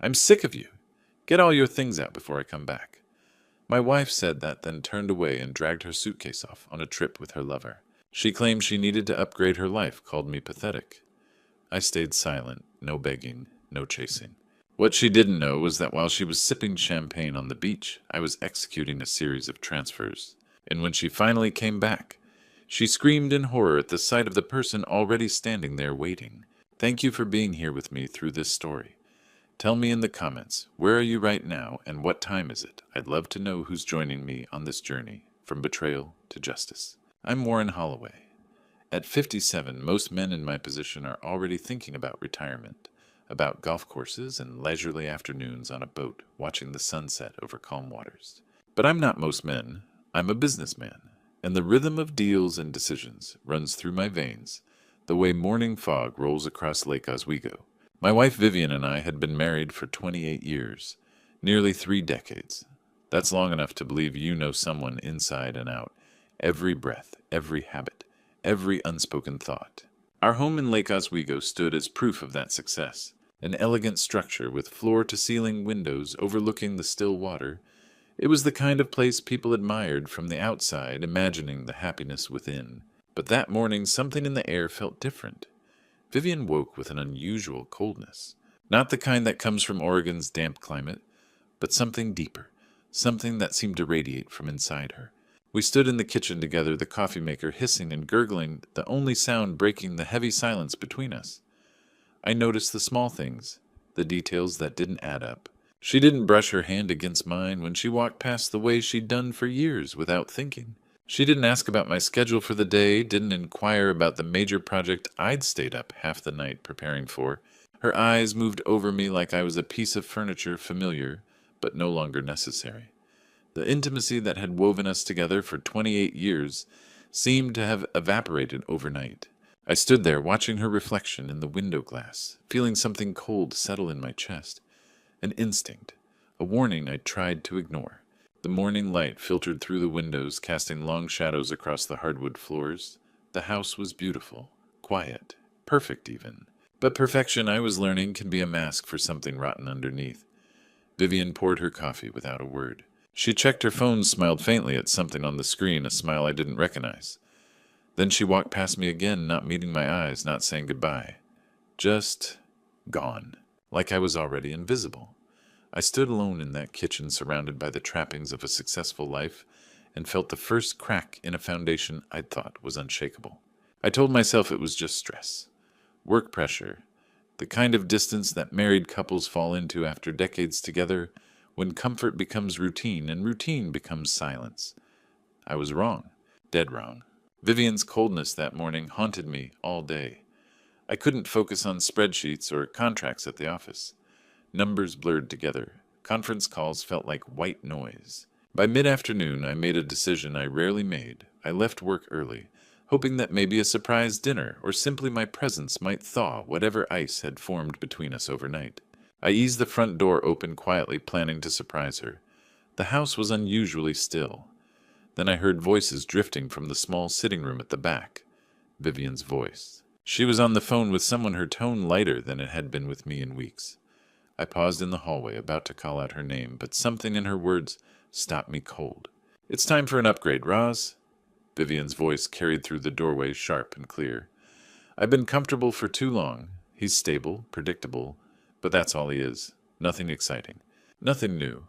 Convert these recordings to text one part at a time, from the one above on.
I'm sick of you. Get all your things out before I come back." My wife said that, then turned away and dragged her suitcase off on a trip with her lover. She claimed she needed to upgrade her life, called me pathetic. I stayed silent, no begging, no chasing. What she didn't know was that while she was sipping champagne on the beach, I was executing a series of transfers. And when she finally came back, she screamed in horror at the sight of the person already standing there waiting. Thank you for being here with me through this story. Tell me in the comments, where are you right now and what time is it? I'd love to know who's joining me on this journey from betrayal to justice. I'm Warren Holloway. At 57, most men in my position are already thinking about retirement, about golf courses and leisurely afternoons on a boat watching the sunset over calm waters. But I'm not most men. I'm a businessman, and the rhythm of deals and decisions runs through my veins the way morning fog rolls across Lake Oswego. My wife Vivian and I had been married for 28 years, nearly 3 decades. That's long enough to believe you know someone inside and out, every breath, every habit, every unspoken thought. Our home in Lake Oswego stood as proof of that success, an elegant structure with floor-to-ceiling windows overlooking the still water. It was the kind of place people admired from the outside, imagining the happiness within. But that morning something in the air felt different. Vivian woke with an unusual coldness. Not the kind that comes from Oregon's damp climate, but something deeper, something that seemed to radiate from inside her. We stood in the kitchen together, the coffee maker hissing and gurgling, the only sound breaking the heavy silence between us. I noticed the small things, the details that didn't add up. She didn't brush her hand against mine when she walked past the way she'd done for years without thinking. She didn't ask about my schedule for the day, didn't inquire about the major project I'd stayed up half the night preparing for. Her eyes moved over me like I was a piece of furniture familiar, but no longer necessary. The intimacy that had woven us together for 28 years seemed to have evaporated overnight. I stood there watching her reflection in the window glass, feeling something cold settle in my chest. An instinct, a warning I tried to ignore. The morning light filtered through the windows, casting long shadows across the hardwood floors. The house was beautiful, quiet, perfect even. But perfection, I was learning, can be a mask for something rotten underneath. Vivian poured her coffee without a word. She checked her phone, smiled faintly at something on the screen, a smile I didn't recognize. Then she walked past me again, not meeting my eyes, not saying goodbye. Just gone, like I was already invisible. I stood alone in that kitchen, surrounded by the trappings of a successful life, and felt the first crack in a foundation I'd thought was unshakable. I told myself it was just stress, work pressure, the kind of distance that married couples fall into after decades together, when comfort becomes routine and routine becomes silence. I was wrong, dead wrong. Vivian's coldness that morning haunted me all day. I couldn't focus on spreadsheets or contracts at the office. Numbers blurred together. Conference calls felt like white noise. By mid-afternoon, I made a decision I rarely made. I left work early, hoping that maybe a surprise dinner or simply my presence might thaw whatever ice had formed between us overnight. I eased the front door open quietly, planning to surprise her. The house was unusually still. Then I heard voices drifting from the small sitting room at the back. Vivian's voice. She was on the phone with someone, her tone lighter than it had been with me in weeks. I paused in the hallway, about to call out her name, but something in her words stopped me cold. "It's time for an upgrade, Roz." Vivian's voice carried through the doorway, sharp and clear. "I've been comfortable for too long. He's stable, predictable, but that's all he is. Nothing exciting. Nothing new.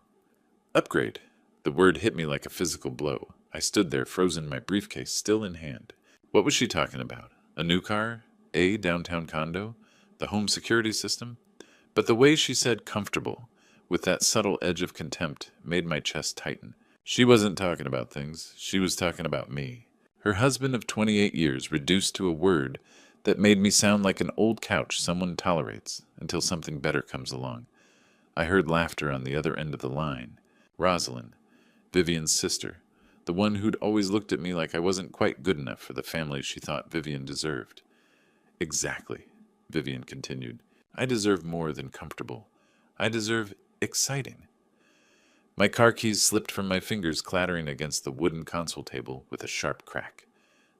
Upgrade." The word hit me like a physical blow. I stood there, frozen, my briefcase still in hand. What was she talking about? A new car? A downtown condo? The home security system? But the way she said comfortable, with that subtle edge of contempt, made my chest tighten. She wasn't talking about things. She was talking about me. Her husband of 28 years reduced to a word that made me sound like an old couch someone tolerates until something better comes along. I heard laughter on the other end of the line. Rosalind, Vivian's sister, the one who'd always looked at me like I wasn't quite good enough for the family she thought Vivian deserved. "Exactly," Vivian continued. "I deserve more than comfortable. I deserve exciting." My car keys slipped from my fingers, clattering against the wooden console table with a sharp crack.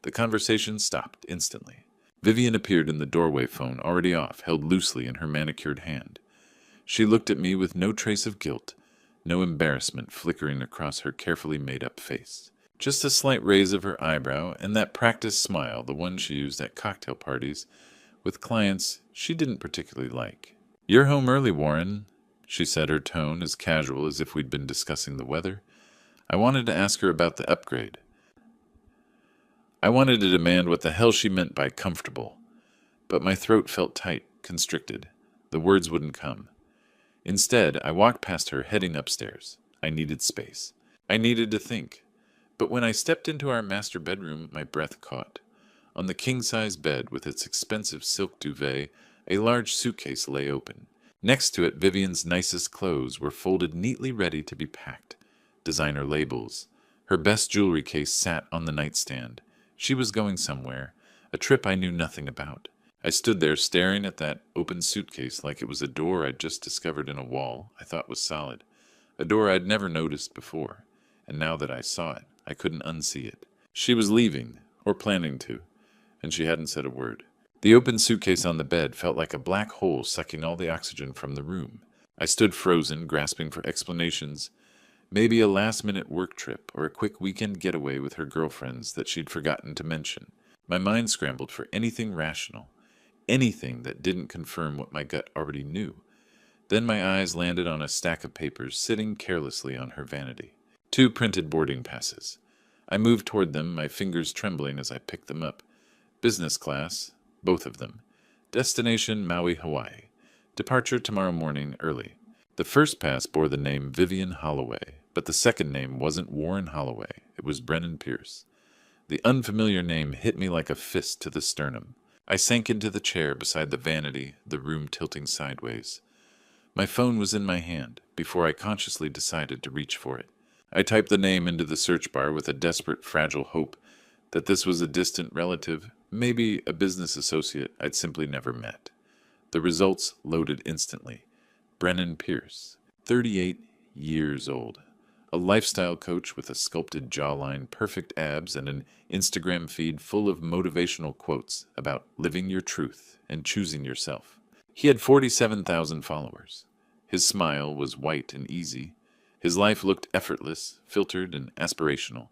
The conversation stopped instantly. Vivian appeared in the doorway, phone already off, held loosely in her manicured hand. She looked at me with no trace of guilt, no embarrassment flickering across her carefully made-up face. Just a slight raise of her eyebrow and that practiced smile, the one she used at cocktail parties with clients she didn't particularly like. "You're home early, Warren," she said, her tone as casual as if we'd been discussing the weather. I wanted to ask her about the upgrade. I wanted to demand what the hell she meant by comfortable, but my throat felt tight, constricted. The words wouldn't come. Instead, I walked past her, heading upstairs. I needed space. I needed to think. But when I stepped into our master bedroom, my breath caught. On the king-size bed with its expensive silk duvet, a large suitcase lay open. Next to it, Vivian's nicest clothes were folded neatly ready to be packed. Designer labels. Her best jewelry case sat on the nightstand. She was going somewhere, a trip I knew nothing about. I stood there staring at that open suitcase like it was a door I'd just discovered in a wall I thought was solid, a door I'd never noticed before, and now that I saw it, I couldn't unsee it. She was leaving, or planning to, and she hadn't said a word. The open suitcase on the bed felt like a black hole sucking all the oxygen from the room. I stood frozen, grasping for explanations. Maybe a last-minute work trip or a quick weekend getaway with her girlfriends that she'd forgotten to mention. My mind scrambled for anything rational, anything that didn't confirm what my gut already knew. Then my eyes landed on a stack of papers sitting carelessly on her vanity. 2 printed boarding passes. I moved toward them, my fingers trembling as I picked them up. Business class, both of them. Destination Maui, Hawaii. Departure tomorrow morning early. The first pass bore the name Vivian Holloway, but the second name wasn't Warren Holloway. It was Brennan Pierce. The unfamiliar name hit me like a fist to the sternum. I sank into the chair beside the vanity, the room tilting sideways. My phone was in my hand before I consciously decided to reach for it. I typed the name into the search bar with a desperate, fragile hope that this was a distant relative, maybe a business associate I'd simply never met. The results loaded instantly. Brennan Pierce, 38 years old. A lifestyle coach with a sculpted jawline, perfect abs, and an Instagram feed full of motivational quotes about living your truth and choosing yourself. He had 47,000 followers. His smile was white and easy. His life looked effortless, filtered, and aspirational.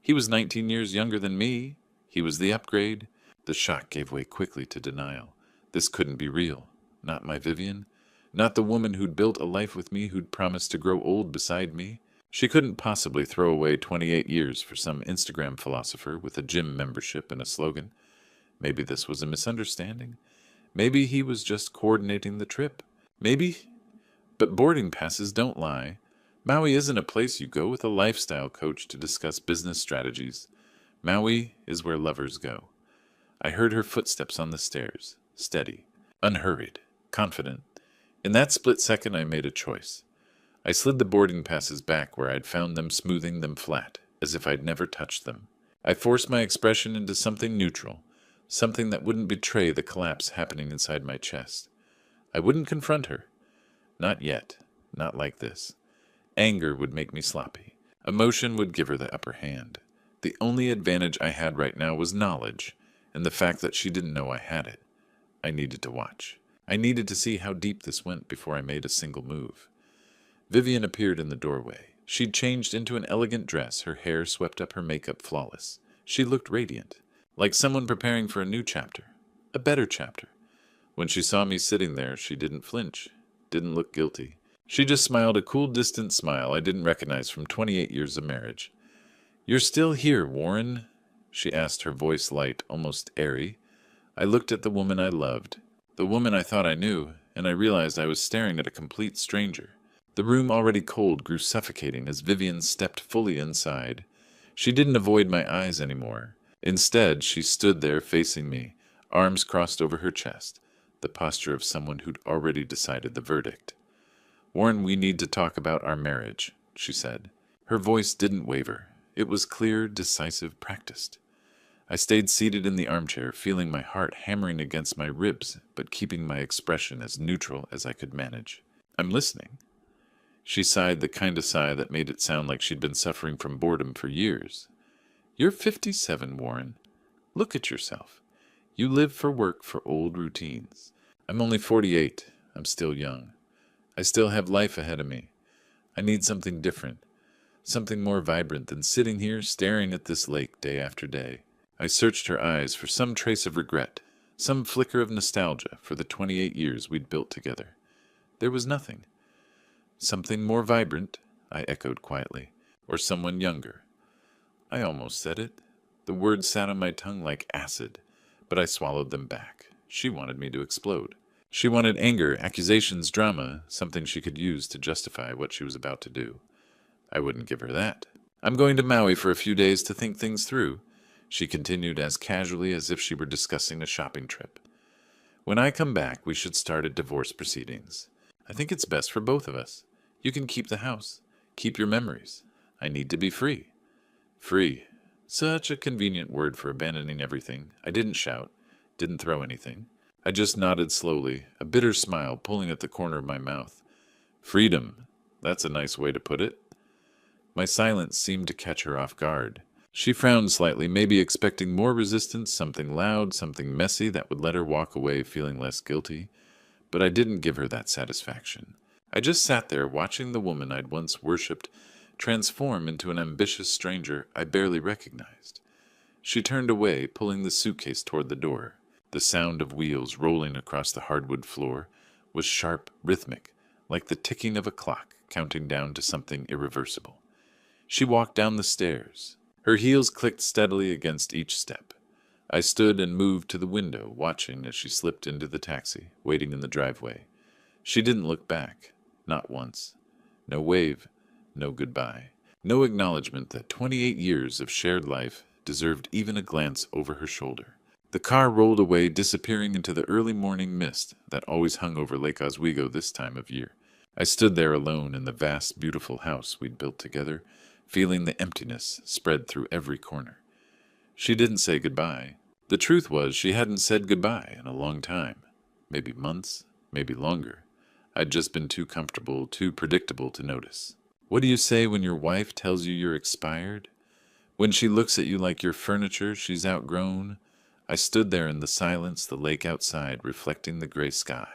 He was 19 years younger than me. He was the upgrade. The shock gave way quickly to denial. This couldn't be real. Not my Vivian. Not the woman who'd built a life with me, who'd promised to grow old beside me. She couldn't possibly throw away 28 years for some Instagram philosopher with a gym membership and a slogan. Maybe this was a misunderstanding. Maybe he was just coordinating the trip. But boarding passes don't lie. Maui isn't a place you go with a lifestyle coach to discuss business strategies. Maui is where lovers go. I heard her footsteps on the stairs, steady, unhurried, confident. In that split second, I made a choice. I slid the boarding passes back where I'd found them, smoothing them flat, as if I'd never touched them. I forced my expression into something neutral, something that wouldn't betray the collapse happening inside my chest. I wouldn't confront her. Not yet. Not like this. Anger would make me sloppy. Emotion would give her the upper hand. The only advantage I had right now was knowledge, and the fact that she didn't know I had it. I needed to watch. I needed to see how deep this went before I made a single move. Vivian appeared in the doorway. She'd changed into an elegant dress, her hair swept up, her makeup flawless. She looked radiant, like someone preparing for a new chapter, a better chapter. When she saw me sitting there, she didn't flinch, didn't look guilty. She just smiled, a cool, distant smile I didn't recognize from 28 years of marriage. "You're still here, Warren?" she asked, her voice light, almost airy. I looked at the woman I loved, the woman I thought I knew, and I realized I was staring at a complete stranger. The room, already cold, grew suffocating as Vivian stepped fully inside. She didn't avoid my eyes anymore. Instead, she stood there facing me, arms crossed over her chest, the posture of someone who'd already decided the verdict. "Warren, we need to talk about our marriage," she said. Her voice didn't waver. It was clear, decisive, practiced. I stayed seated in the armchair, feeling my heart hammering against my ribs, but keeping my expression as neutral as I could manage. "I'm listening." She sighed, the kind of sigh that made it sound like she'd been suffering from boredom for years. "You're 57, Warren. Look at yourself. You live for work, for old routines. I'm only 48. I'm still young. I still have life ahead of me. I need something different, something more vibrant than sitting here staring at this lake day after day. I searched her eyes for some trace of regret, some flicker of nostalgia for the 28 years we'd built together. There was nothing. Something more vibrant, I echoed quietly, or someone younger. I almost said it. The words sat on my tongue like acid, but I swallowed them back. She wanted me to explode. She wanted anger, accusations, drama, something she could use to justify what she was about to do. I wouldn't give her that. I'm going to Maui for a few days to think things through, she continued as casually as if she were discussing a shopping trip. When I come back, we should start at divorce proceedings. I think it's best for both of us. You can keep the house, keep your memories. I need to be free. Free. Such a convenient word for abandoning everything. I didn't shout, didn't throw anything. I just nodded slowly, a bitter smile pulling at the corner of my mouth. Freedom. That's a nice way to put it. My silence seemed to catch her off guard. She frowned slightly, maybe expecting more resistance, something loud, something messy that would let her walk away feeling less guilty. But I didn't give her that satisfaction. I just sat there watching the woman I'd once worshipped transform into an ambitious stranger I barely recognized. She turned away, pulling the suitcase toward the door. The sound of wheels rolling across the hardwood floor was sharp, rhythmic, like the ticking of a clock counting down to something irreversible. She walked down the stairs. Her heels clicked steadily against each step. I stood and moved to the window, watching as she slipped into the taxi, waiting in the driveway. She didn't look back, not once. No wave, no goodbye, no acknowledgement that 28 years of shared life deserved even a glance over her shoulder. The car rolled away, disappearing into the early morning mist that always hung over Lake Oswego this time of year. I stood there alone in the vast, beautiful house we'd built together, feeling the emptiness spread through every corner. She didn't say goodbye. The truth was she hadn't said goodbye in a long time. Maybe months, maybe longer. I'd just been too comfortable, too predictable to notice. What do you say when your wife tells you you're expired? When she looks at you like you're furniture she's outgrown? I stood there in the silence, the lake outside, reflecting the gray sky.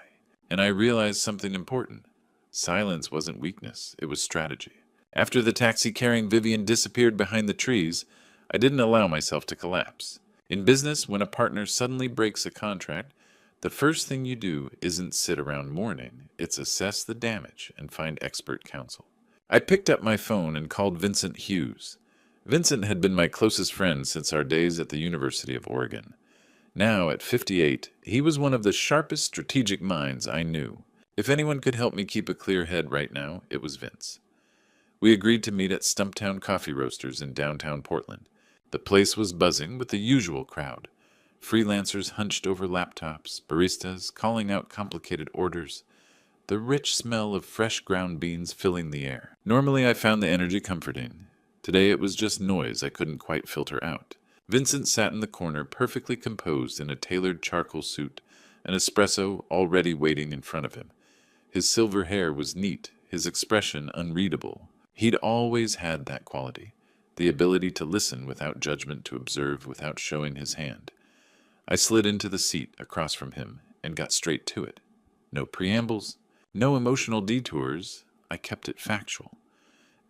And I realized something important. Silence wasn't weakness, it was strategy. After the taxi carrying Vivian disappeared behind the trees, I didn't allow myself to collapse. In business, when a partner suddenly breaks a contract, the first thing you do isn't sit around mourning, it's assess the damage and find expert counsel. I picked up my phone and called Vincent Hughes. Vincent had been my closest friend since our days at the University of Oregon. Now, at 58, he was one of the sharpest strategic minds I knew. If anyone could help me keep a clear head right now, it was Vince. We agreed to meet at Stumptown Coffee Roasters in downtown Portland. The place was buzzing with the usual crowd. Freelancers hunched over laptops, baristas calling out complicated orders, the rich smell of fresh ground beans filling the air. Normally I found the energy comforting. Today it was just noise I couldn't quite filter out. Vincent sat in the corner, perfectly composed in a tailored charcoal suit, an espresso already waiting in front of him. His silver hair was neat, his expression unreadable. He'd always had that quality, the ability to listen without judgment, to observe without showing his hand. I slid into the seat across from him and got straight to it. No preambles, no emotional detours. I kept it factual.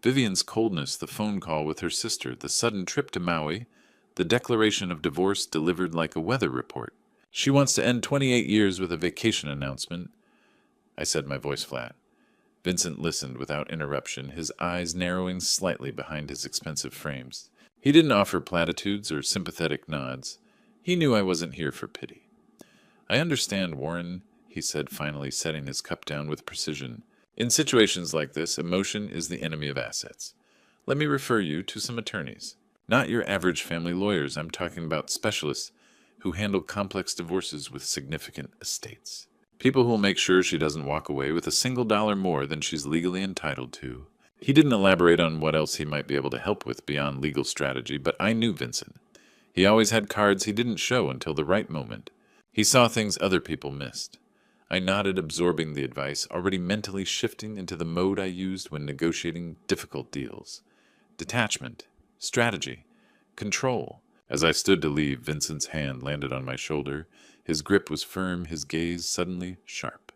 Vivian's coldness, the phone call with her sister, the sudden trip to Maui, the declaration of divorce delivered like a weather report. She wants to end 28 years with a vacation announcement. I said, my voice flat. Vincent listened without interruption, his eyes narrowing slightly behind his expensive frames. He didn't offer platitudes or sympathetic nods. He knew I wasn't here for pity. I understand, Warren, he said, finally setting his cup down with precision. In situations like this, emotion is the enemy of assets. Let me refer you to some attorneys. Not your average family lawyers. I'm talking about specialists who handle complex divorces with significant estates. People who will make sure she doesn't walk away with a single dollar more than she's legally entitled to. He didn't elaborate on what else he might be able to help with beyond legal strategy, but I knew Vincent. He always had cards he didn't show until the right moment. He saw things other people missed. I nodded, absorbing the advice, already mentally shifting into the mode I used when negotiating difficult deals. Detachment, strategy, control. As I stood to leave, Vincent's hand landed on my shoulder. His grip was firm, his gaze suddenly sharp.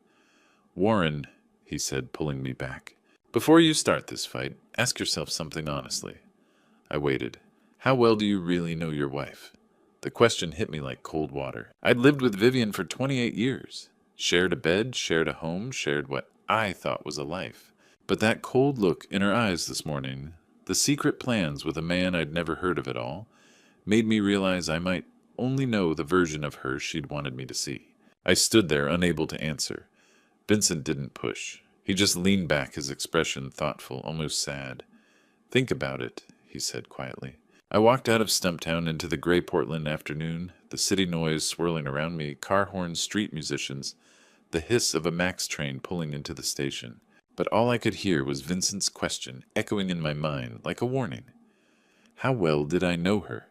Warren, he said, pulling me back. Before you start this fight, ask yourself something honestly. I waited. How well do you really know your wife? The question hit me like cold water. I'd lived with Vivian for 28 years. Shared a bed, shared a home, shared what I thought was a life. But that cold look in her eyes this morning, the secret plans with a man I'd never heard of at all, made me realize I might only know the version of her she'd wanted me to see. I stood there, unable to answer. Vincent didn't push. He just leaned back, his expression thoughtful, almost sad. Think about it, he said quietly. I walked out of Stumptown into the gray Portland afternoon, the city noise swirling around me, car horns, street musicians, the hiss of a MAX train pulling into the station. But all I could hear was Vincent's question echoing in my mind like a warning. How well did I know her?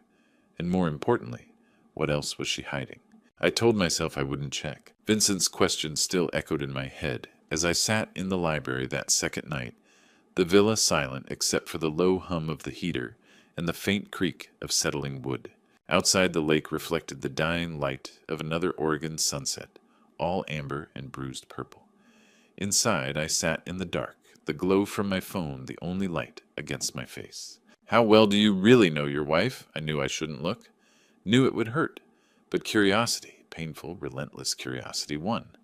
And more importantly, what else was she hiding? I told myself I wouldn't check. Vincent's question still echoed in my head as I sat in the library that second night, the villa silent except for the low hum of the heater and the faint creak of settling wood. Outside, the lake reflected the dying light of another Oregon sunset, all amber and bruised purple. Inside, I sat in the dark, the glow from my phone the only light against my face. How well do you really know your wife? I knew I shouldn't look. Knew it would hurt. But curiosity, painful, relentless curiosity, won.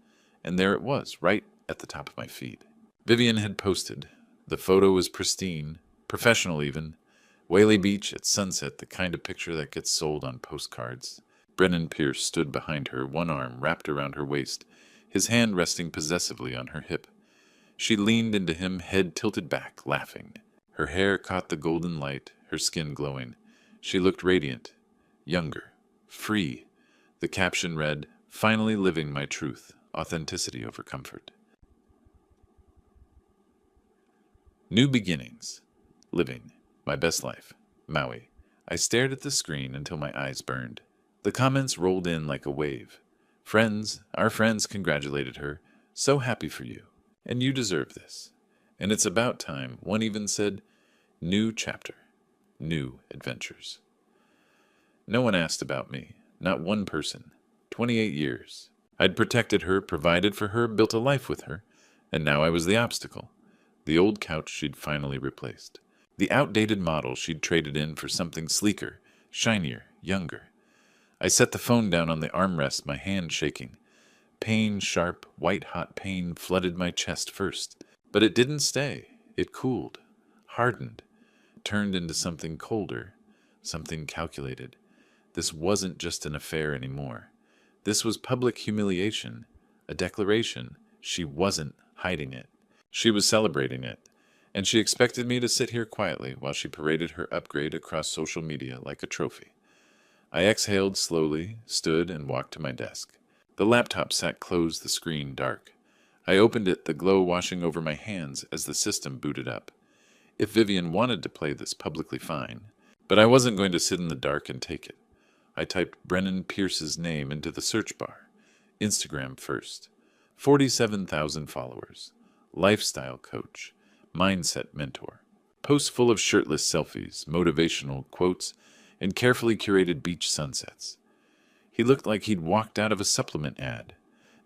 And there it was, right at the top of my feed. Vivian had posted. The photo was pristine, professional even. Whaley Beach at sunset, the kind of picture that gets sold on postcards. Brennan Pierce stood behind her, one arm wrapped around her waist, his hand resting possessively on her hip. She leaned into him, head tilted back, laughing. Her hair caught the golden light, her skin glowing. She looked radiant, younger, free. The caption read, "Finally living my truth, authenticity over comfort." New beginnings. Living. My best life. Maui. I stared at the screen until my eyes burned. The comments rolled in like a wave. Our friends congratulated her. So happy for you. And you deserve this. And it's about time. One even said, new chapter. New adventures. No one asked about me. Not one person. 28 years. I'd protected her, provided for her, built a life with her. And now I was the obstacle. The old couch she'd finally replaced. The outdated model she'd traded in for something sleeker, shinier, younger. I set the phone down on the armrest, my hand shaking. Pain, sharp, white-hot pain flooded my chest first. But it didn't stay. It cooled, hardened, turned into something colder, something calculated. This wasn't just an affair anymore. This was public humiliation, a declaration. She wasn't hiding it. She was celebrating it. And she expected me to sit here quietly while she paraded her upgrade across social media like a trophy. I exhaled slowly, stood, and walked to my desk. The laptop sat closed, the screen dark. I opened it, the glow washing over my hands as the system booted up. If Vivian wanted to play this publicly, fine. But I wasn't going to sit in the dark and take it. I typed Brennan Pierce's name into the search bar. Instagram first. 47,000 followers. Lifestyle coach. Mindset mentor. Posts full of shirtless selfies, motivational quotes, and carefully curated beach sunsets. He looked like he'd walked out of a supplement ad.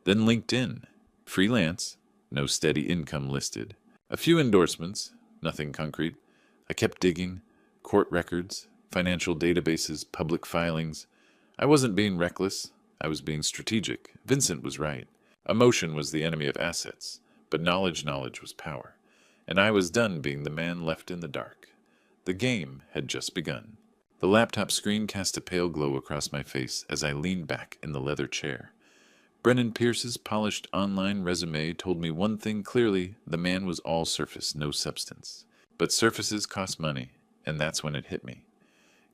Then LinkedIn. Freelance. No steady income listed. A few endorsements. Nothing concrete. I kept digging. Court records, financial databases, public filings. I wasn't being reckless. I was being strategic. Vincent was right. Emotion was the enemy of assets, but knowledge was power. And I was done being the man left in the dark. The game had just begun. The laptop screen cast a pale glow across my face as I leaned back in the leather chair. Brennan Pierce's polished online resume told me one thing clearly: the man was all surface, no substance. But surfaces cost money, and that's when it hit me.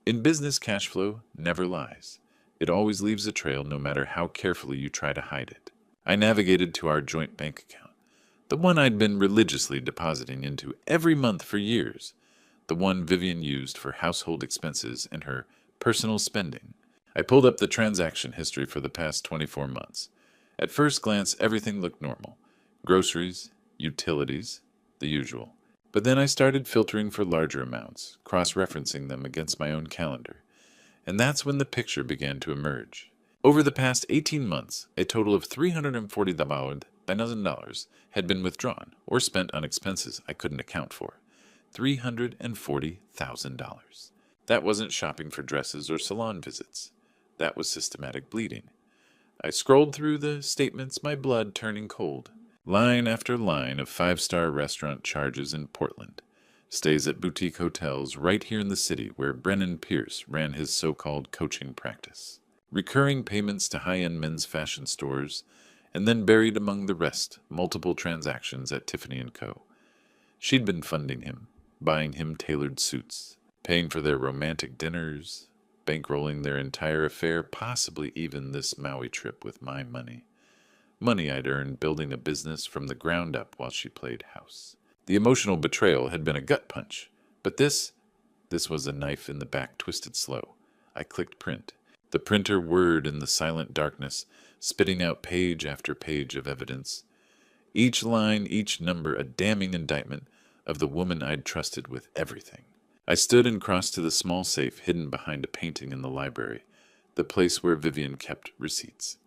In business, cash flow never lies. It always leaves a trail no matter how carefully you try to hide it. I navigated to our joint bank account. The one I'd been religiously depositing into every month for years. The one Vivian used for household expenses and her personal spending. I pulled up the transaction history for the past 24 months. At first glance, everything looked normal. Groceries, utilities, the usual. But then I started filtering for larger amounts, cross-referencing them against my own calendar. And that's when the picture began to emerge. Over the past 18 months, a total of $340 $1,000 had been withdrawn or spent on expenses I couldn't account for. $340,000. That wasn't shopping for dresses or salon visits. That was systematic bleeding. I scrolled through the statements, my blood turning cold. Line after line of five-star restaurant charges in Portland. Stays at boutique hotels right here in the city where Brennan ran his so-called coaching practice. Recurring payments to high-end men's fashion stores, and then buried among the rest, multiple transactions at Tiffany & Co. She'd been funding him, buying him tailored suits, paying for their romantic dinners, bankrolling their entire affair, possibly even this Maui trip with my money. Money I'd earned building a business from the ground up while she played house. The emotional betrayal had been a gut punch, but this was a knife in the back twisted slow. I clicked print. The printer whirred in the silent darkness, spitting out page after page of evidence. Each line, each number, a damning indictment of the woman I'd trusted with everything. I stood and crossed to the small safe hidden behind a painting in the library, the place where Vivian kept receipts.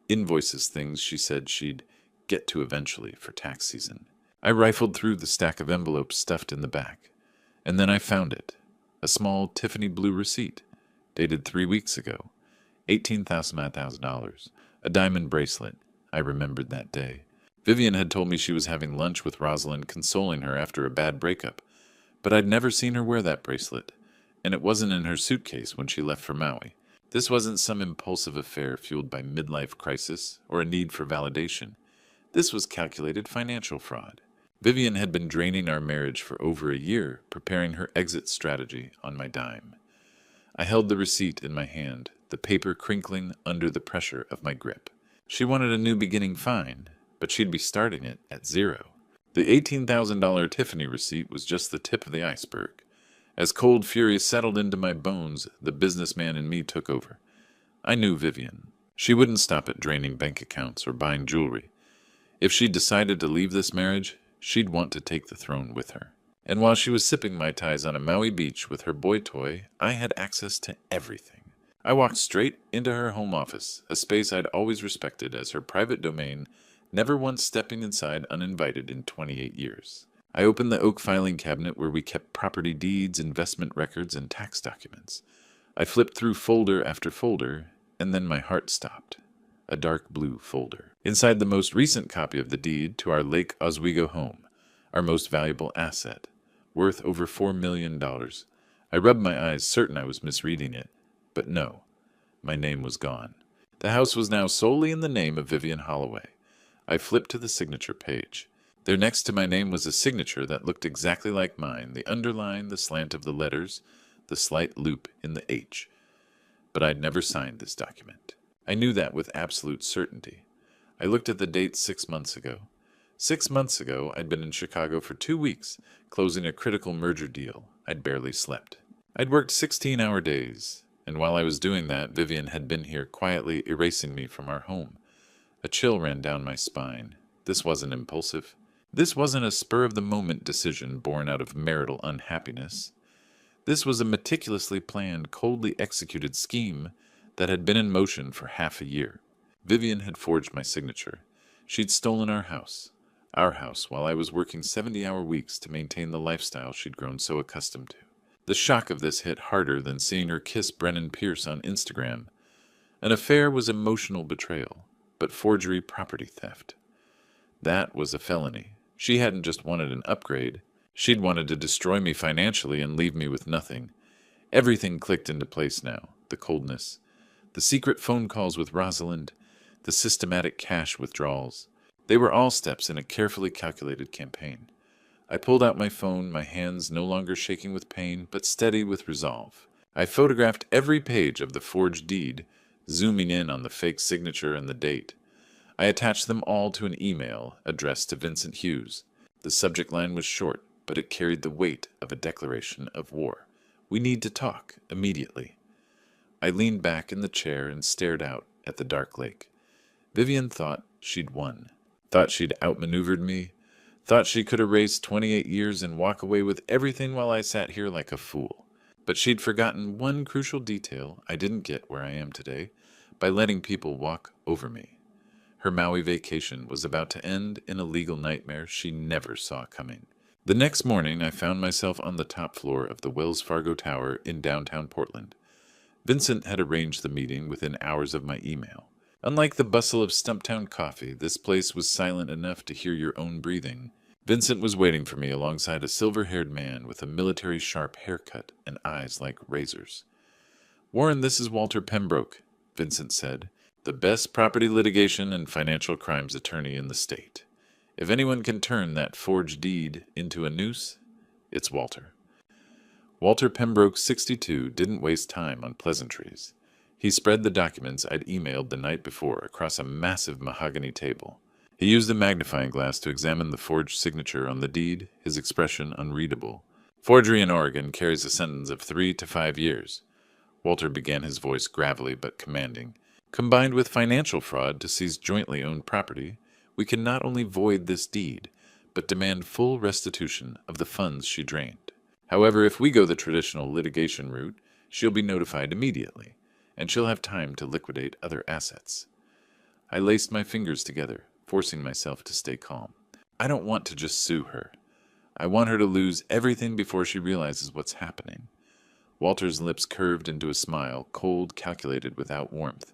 Invoices, things she said she'd get to eventually for tax season. I rifled through the stack of envelopes stuffed in the back, and then I found it. A small Tiffany blue receipt, dated 3 weeks ago. $18,000. A diamond bracelet. I remembered that day. Vivian had told me she was having lunch with Rosalind, consoling her after a bad breakup, but I'd never seen her wear that bracelet, and it wasn't in her suitcase when she left for Maui. This wasn't some impulsive affair fueled by midlife crisis or a need for validation. This was calculated financial fraud. Vivian had been draining our marriage for over a year, preparing her exit strategy on my dime. I held the receipt in my hand, the paper crinkling under the pressure of my grip. She wanted a new beginning fine, but she'd be starting it at zero. The $18,000 Tiffany receipt was just the tip of the iceberg. As cold fury settled into my bones, the businessman in me took over. I knew Vivian. She wouldn't stop at draining bank accounts or buying jewelry. If she decided to leave this marriage, she'd want to take the throne with her. And while she was sipping Mai Tais on a Maui beach with her boy toy, I had access to everything. I walked straight into her home office, a space I'd always respected as her private domain, never once stepping inside uninvited in 28 years. I opened the oak filing cabinet where we kept property deeds, investment records, and tax documents. I flipped through folder after folder, and then my heart stopped. A dark blue folder. Inside the most recent copy of the deed to our Lake Oswego home, our most valuable asset, worth over $4 million. I rubbed my eyes, certain I was misreading it, but no, my name was gone. The house was now solely in the name of Vivian Holloway. I flipped to the signature page. There next to my name was a signature that looked exactly like mine, the underline, the slant of the letters, the slight loop in the H. But I'd never signed this document. I knew that with absolute certainty. I looked at the date 6 months ago. 6 months ago, I'd been in Chicago for 2 weeks, closing a critical merger deal. I'd barely slept. I'd worked 16-hour days, and while I was doing that, Vivian had been here quietly erasing me from our home. A chill ran down my spine. This wasn't impulsive. This wasn't a spur-of-the-moment decision born out of marital unhappiness. This was a meticulously planned, coldly executed scheme that had been in motion for half a year. Vivian had forged my signature. She'd stolen our house, while I was working 70-hour weeks to maintain the lifestyle she'd grown so accustomed to. The shock of this hit harder than seeing her kiss Brennan on Instagram. An affair was emotional betrayal, but forgery property theft. That was a felony. She hadn't just wanted an upgrade. She'd wanted to destroy me financially and leave me with nothing. Everything clicked into place now. The coldness, the secret phone calls with Rosalind, the systematic cash withdrawals. They were all steps in a carefully calculated campaign. I pulled out my phone, my hands no longer shaking with pain, but steady with resolve. I photographed every page of the forged deed, zooming in on the fake signature and the date. I attached them all to an email addressed to Vincent Hughes. The subject line was short, but it carried the weight of a declaration of war. We need to talk, immediately. I leaned back in the chair and stared out at the dark lake. Vivian thought she'd won, thought she'd outmaneuvered me, thought she could erase 28 years and walk away with everything while I sat here like a fool. But she'd forgotten one crucial detail I didn't get where I am today by letting people walk over me. Her Maui vacation was about to end in a legal nightmare she never saw coming. The next morning, I found myself on the top floor of the Wells Fargo Tower in downtown Portland. Vincent had arranged the meeting within hours of my email. Unlike the bustle of Stumptown coffee, this place was silent enough to hear your own breathing. Vincent was waiting for me alongside a silver-haired man with a military-sharp haircut and eyes like razors. "Warren, this is Walter Pembroke," Vincent said, "the best property litigation and financial crimes attorney in the state. If anyone can turn that forged deed into a noose, it's Walter." Walter Pembroke, 62, didn't waste time on pleasantries. He spread the documents I'd emailed the night before across a massive mahogany table. He used a magnifying glass to examine the forged signature on the deed, his expression unreadable. "Forgery in Oregon carries a sentence of 3 to 5 years. Walter began, his voice gravelly but commanding. "Combined with financial fraud to seize jointly owned property, we can not only void this deed, but demand full restitution of the funds she drained. However, if we go the traditional litigation route, she'll be notified immediately, and she'll have time to liquidate other assets." I laced my fingers together, forcing myself to stay calm. I don't want to just sue her. I want her to lose everything before she realizes what's happening. Walter's lips curved into a smile, cold, calculated, without warmth.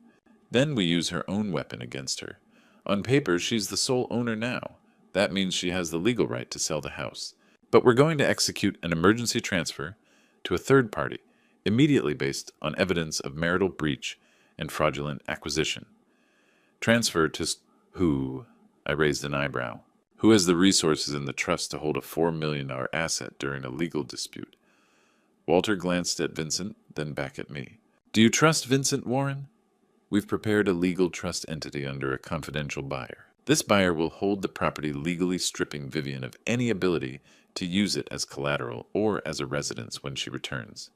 "Then we use her own weapon against her. On paper, she's the sole owner now. That means she has the legal right to sell the house. But we're going to execute an emergency transfer to a third party, immediately based on evidence of marital breach and fraudulent acquisition. Transfer to who?" I raised an eyebrow. "Who has the resources in the trust to hold a $4 million asset during a legal dispute?" Walter glanced at Vincent, then back at me. "Do you trust Vincent, Warren? We've prepared a legal trust entity under a confidential buyer. This buyer will hold the property, legally stripping Vivian of any ability to use it as collateral or as a residence when she returns."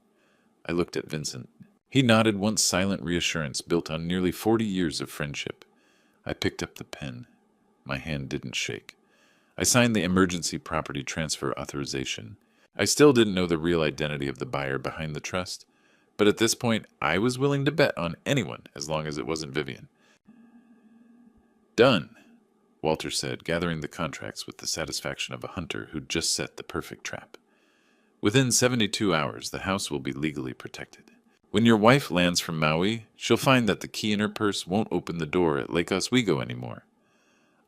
I looked at Vincent. He nodded, once silent reassurance built on nearly 40 years of friendship. I picked up the pen. My hand didn't shake. I signed the emergency property transfer authorization. I still didn't know the real identity of the buyer behind the trust, but at this point I was willing to bet on anyone as long as it wasn't Vivian. "Done," Walter said, gathering the contracts with the satisfaction of a hunter who'd just set the perfect trap. "Within 72 hours, the house will be legally protected. When your wife lands from Maui, she'll find that the key in her purse won't open the door at Lake Oswego anymore."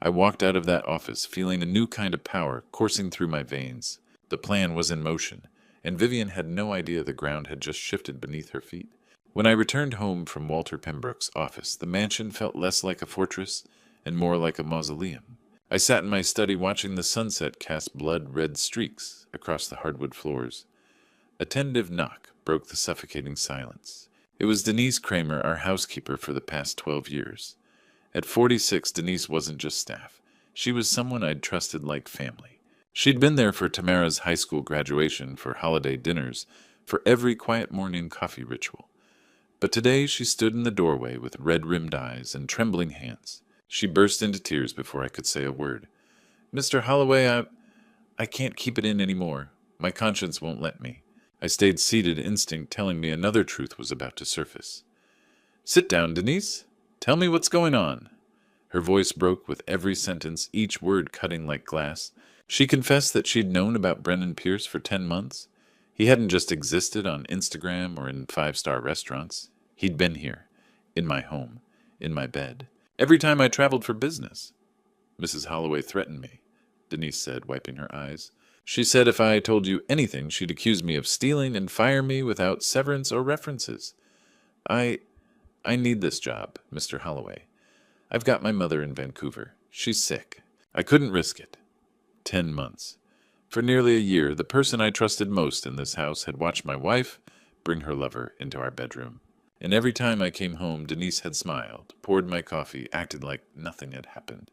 I walked out of that office feeling a new kind of power coursing through my veins. The plan was in motion, and Vivian had no idea the ground had just shifted beneath her feet. When I returned home from Walter Pembroke's office, the mansion felt less like a fortress and more like a mausoleum. I sat in my study watching the sunset cast blood-red streaks across the hardwood floors. A tentative knock broke the suffocating silence. It was Denise Kramer, our housekeeper for the past 12 years. At 46, Denise wasn't just staff. She was someone I'd trusted like family. She'd been there for Tamara's high school graduation, for holiday dinners, for every quiet morning coffee ritual. But today she stood in the doorway with red-rimmed eyes and trembling hands. She burst into tears before I could say a word. "Mr. Holloway, I can't keep it in anymore. My conscience won't let me." I stayed seated, instinct telling me another truth was about to surface. "Sit down, Denise. Tell me what's going on." Her voice broke with every sentence, each word cutting like glass. She confessed that she'd known about Brennan Pierce for 10 months. He hadn't just existed on Instagram or in five-star restaurants. He'd been here, in my home, in my bed, every time I traveled for business. "Mrs. Holloway threatened me," Denise said, wiping her eyes. "She said if I told you anything, she'd accuse me of stealing and fire me without severance or references. I need this job, Mr. Holloway. I've got my mother in Vancouver. She's sick. I couldn't risk it. 10 months. For nearly a year, the person I trusted most in this house had watched my wife bring her lover into our bedroom. And every time I came home, Denise had smiled, poured my coffee, acted like nothing had happened.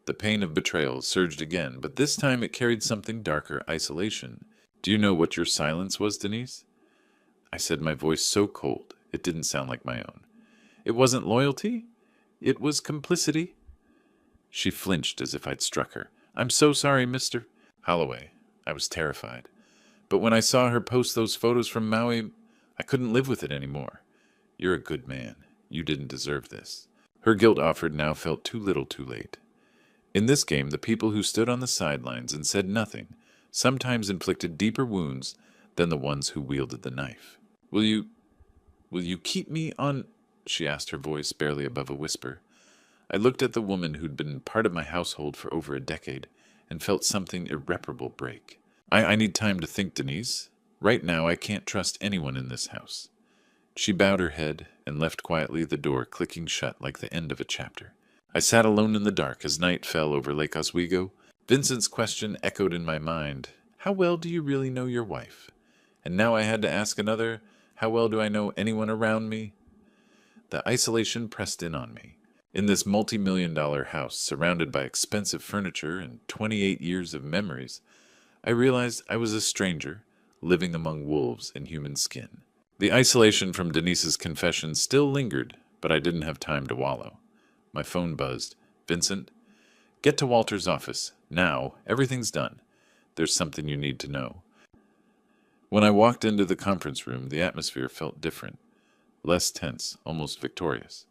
The pain of betrayal surged again, but this time it carried something darker: isolation. "Do you know what your silence was, Denise?" I said, my voice so cold it didn't sound like my own. "It wasn't loyalty. It was complicity." She flinched as if I'd struck her. "I'm so sorry, Mr. Holloway." I was terrified. But when I saw her post those photos from Maui, I couldn't live with it anymore. "You're a good man. You didn't deserve this." Her guilt offered now felt too little too late. In this game, the people who stood on the sidelines and said nothing sometimes inflicted deeper wounds than the ones who wielded the knife. Will you keep me on? She asked, her voice barely above a whisper. I looked at the woman who'd been part of my household for over a decade and felt something irreparable break. I need time to think, Denise. Right now, I can't trust anyone in this house. She bowed her head and left quietly, the door clicking shut like the end of a chapter. I sat alone in the dark as night fell over Lake Oswego. Vincent's question echoed in my mind. How well do you really know your wife? And now I had to ask another, how well do I know anyone around me? The isolation pressed in on me. In this multi-million-dollar house, surrounded by expensive furniture and 28 years of memories, I realized I was a stranger, living among wolves in human skin. The isolation from Denise's confession still lingered, but I didn't have time to wallow. My phone buzzed. Vincent? Get to Walter's office. Now. Everything's done. There's something you need to know. When I walked into the conference room, the atmosphere felt different. Less tense, almost victorious.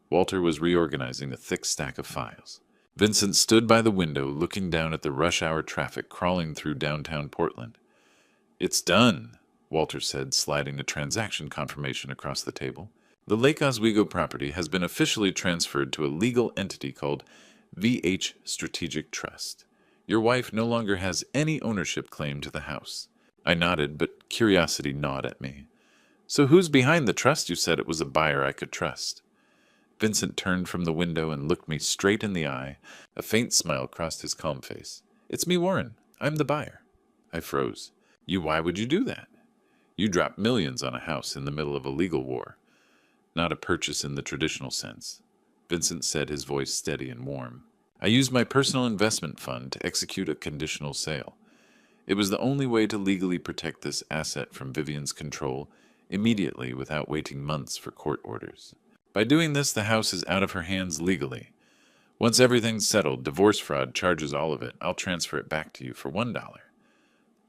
Walter was reorganizing a thick stack of files. Vincent stood by the window, looking down at the rush-hour traffic crawling through downtown Portland. It's done, Walter said, sliding a transaction confirmation across the table. The Lake Oswego property has been officially transferred to a legal entity called VH Strategic Trust. Your wife no longer has any ownership claim to the house. I nodded, but curiosity gnawed at me. So who's behind the trust? You said it was a buyer I could trust. Vincent turned from the window and looked me straight in the eye. A faint smile crossed his calm face. It's me, Warren. I'm the buyer. I froze. Why would you do that? You dropped millions on a house in the middle of a legal war. Not a purchase in the traditional sense. Vincent said, his voice steady and warm. I used my personal investment fund to execute a conditional sale. It was the only way to legally protect this asset from Vivian's control immediately without waiting months for court orders. By doing this, the house is out of her hands legally. Once everything's settled, divorce fraud charges all of it. I'll transfer it back to you for $1.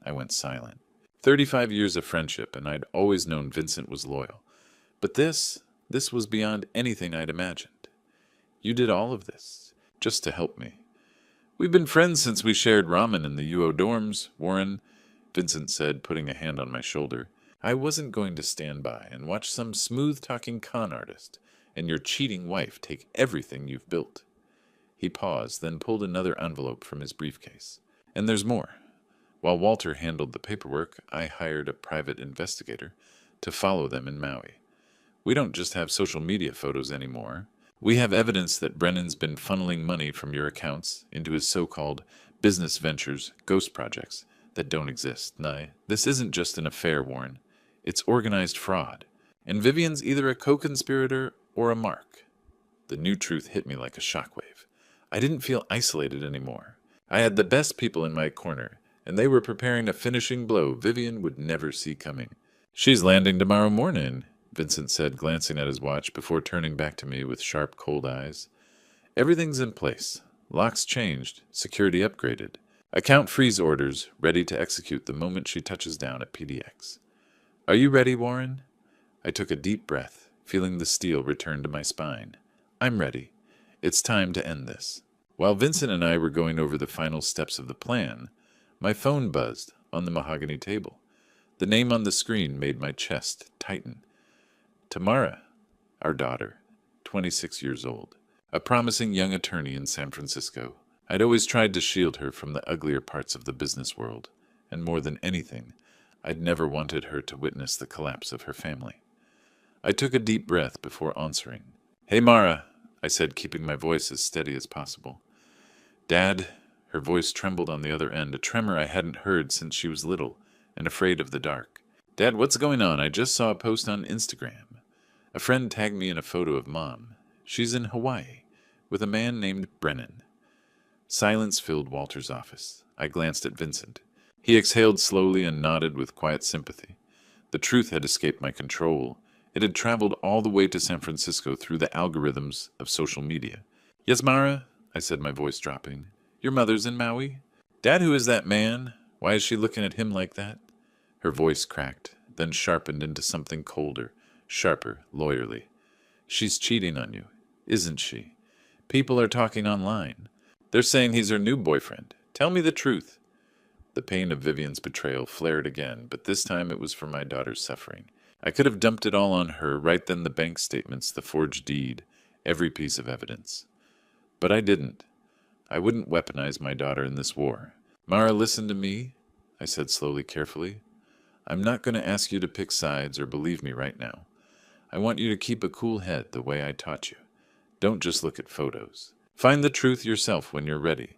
I went silent. 35 years of friendship, and I'd always known Vincent was loyal. But this was beyond anything I'd imagined. You did all of this, just to help me. We've been friends since we shared ramen in the UO dorms, Warren, Vincent said, putting a hand on my shoulder. I wasn't going to stand by and watch some smooth-talking con artist and your cheating wife take everything you've built. He paused, then pulled another envelope from his briefcase. And there's more. While Walter handled the paperwork, I hired a private investigator to follow them in Maui. We don't just have social media photos anymore. We have evidence that Brennan's been funneling money from your accounts into his so-called business ventures, ghost projects, that don't exist. Nay, this isn't just an affair, Warren. It's organized fraud. And Vivian's either a co-conspirator or a mark. The new truth hit me like a shockwave. I didn't feel isolated anymore. I had the best people in my corner, and they were preparing a finishing blow Vivian would never see coming. She's landing tomorrow morning, Vincent said, glancing at his watch before turning back to me with sharp, cold eyes. Everything's in place. Locks changed, security upgraded. Account freeze orders ready to execute the moment she touches down at PDX. Are you ready, Warren? I took a deep breath, feeling the steel return to my spine. I'm ready. It's time to end this. While Vincent and I were going over the final steps of the plan, my phone buzzed on the mahogany table. The name on the screen made my chest tighten. Tamara, our daughter, 26 years old, a promising young attorney in San Francisco. I'd always tried to shield her from the uglier parts of the business world, and more than anything, I'd never wanted her to witness the collapse of her family. I took a deep breath before answering. Hey, Mara, I said, keeping my voice as steady as possible. Dad, her voice trembled on the other end, a tremor I hadn't heard since she was little and afraid of the dark. Dad, what's going on? I just saw a post on Instagram. A friend tagged me in a photo of Mom. She's in Hawaii with a man named Brennan. Silence filled Walter's office. I glanced at Vincent. He exhaled slowly and nodded with quiet sympathy. The truth had escaped my control. It had traveled all the way to San Francisco through the algorithms of social media. Yes, Mara, I said, my voice dropping. Your mother's in Maui? Dad, who is that man? Why is she looking at him like that? Her voice cracked, then sharpened into something colder, sharper, lawyerly. She's cheating on you. Isn't she? People are talking online. They're saying he's her new boyfriend. Tell me the truth. The pain of Vivian's betrayal flared again, but this time it was for my daughter's suffering. I could have dumped it all on her, right then the bank statements, the forged deed, every piece of evidence. But I didn't. I wouldn't weaponize my daughter in this war. Mara, listen to me, I said slowly, carefully. I'm not going to ask you to pick sides or believe me right now. I want you to keep a cool head the way I taught you. Don't just look at photos. Find the truth yourself when you're ready.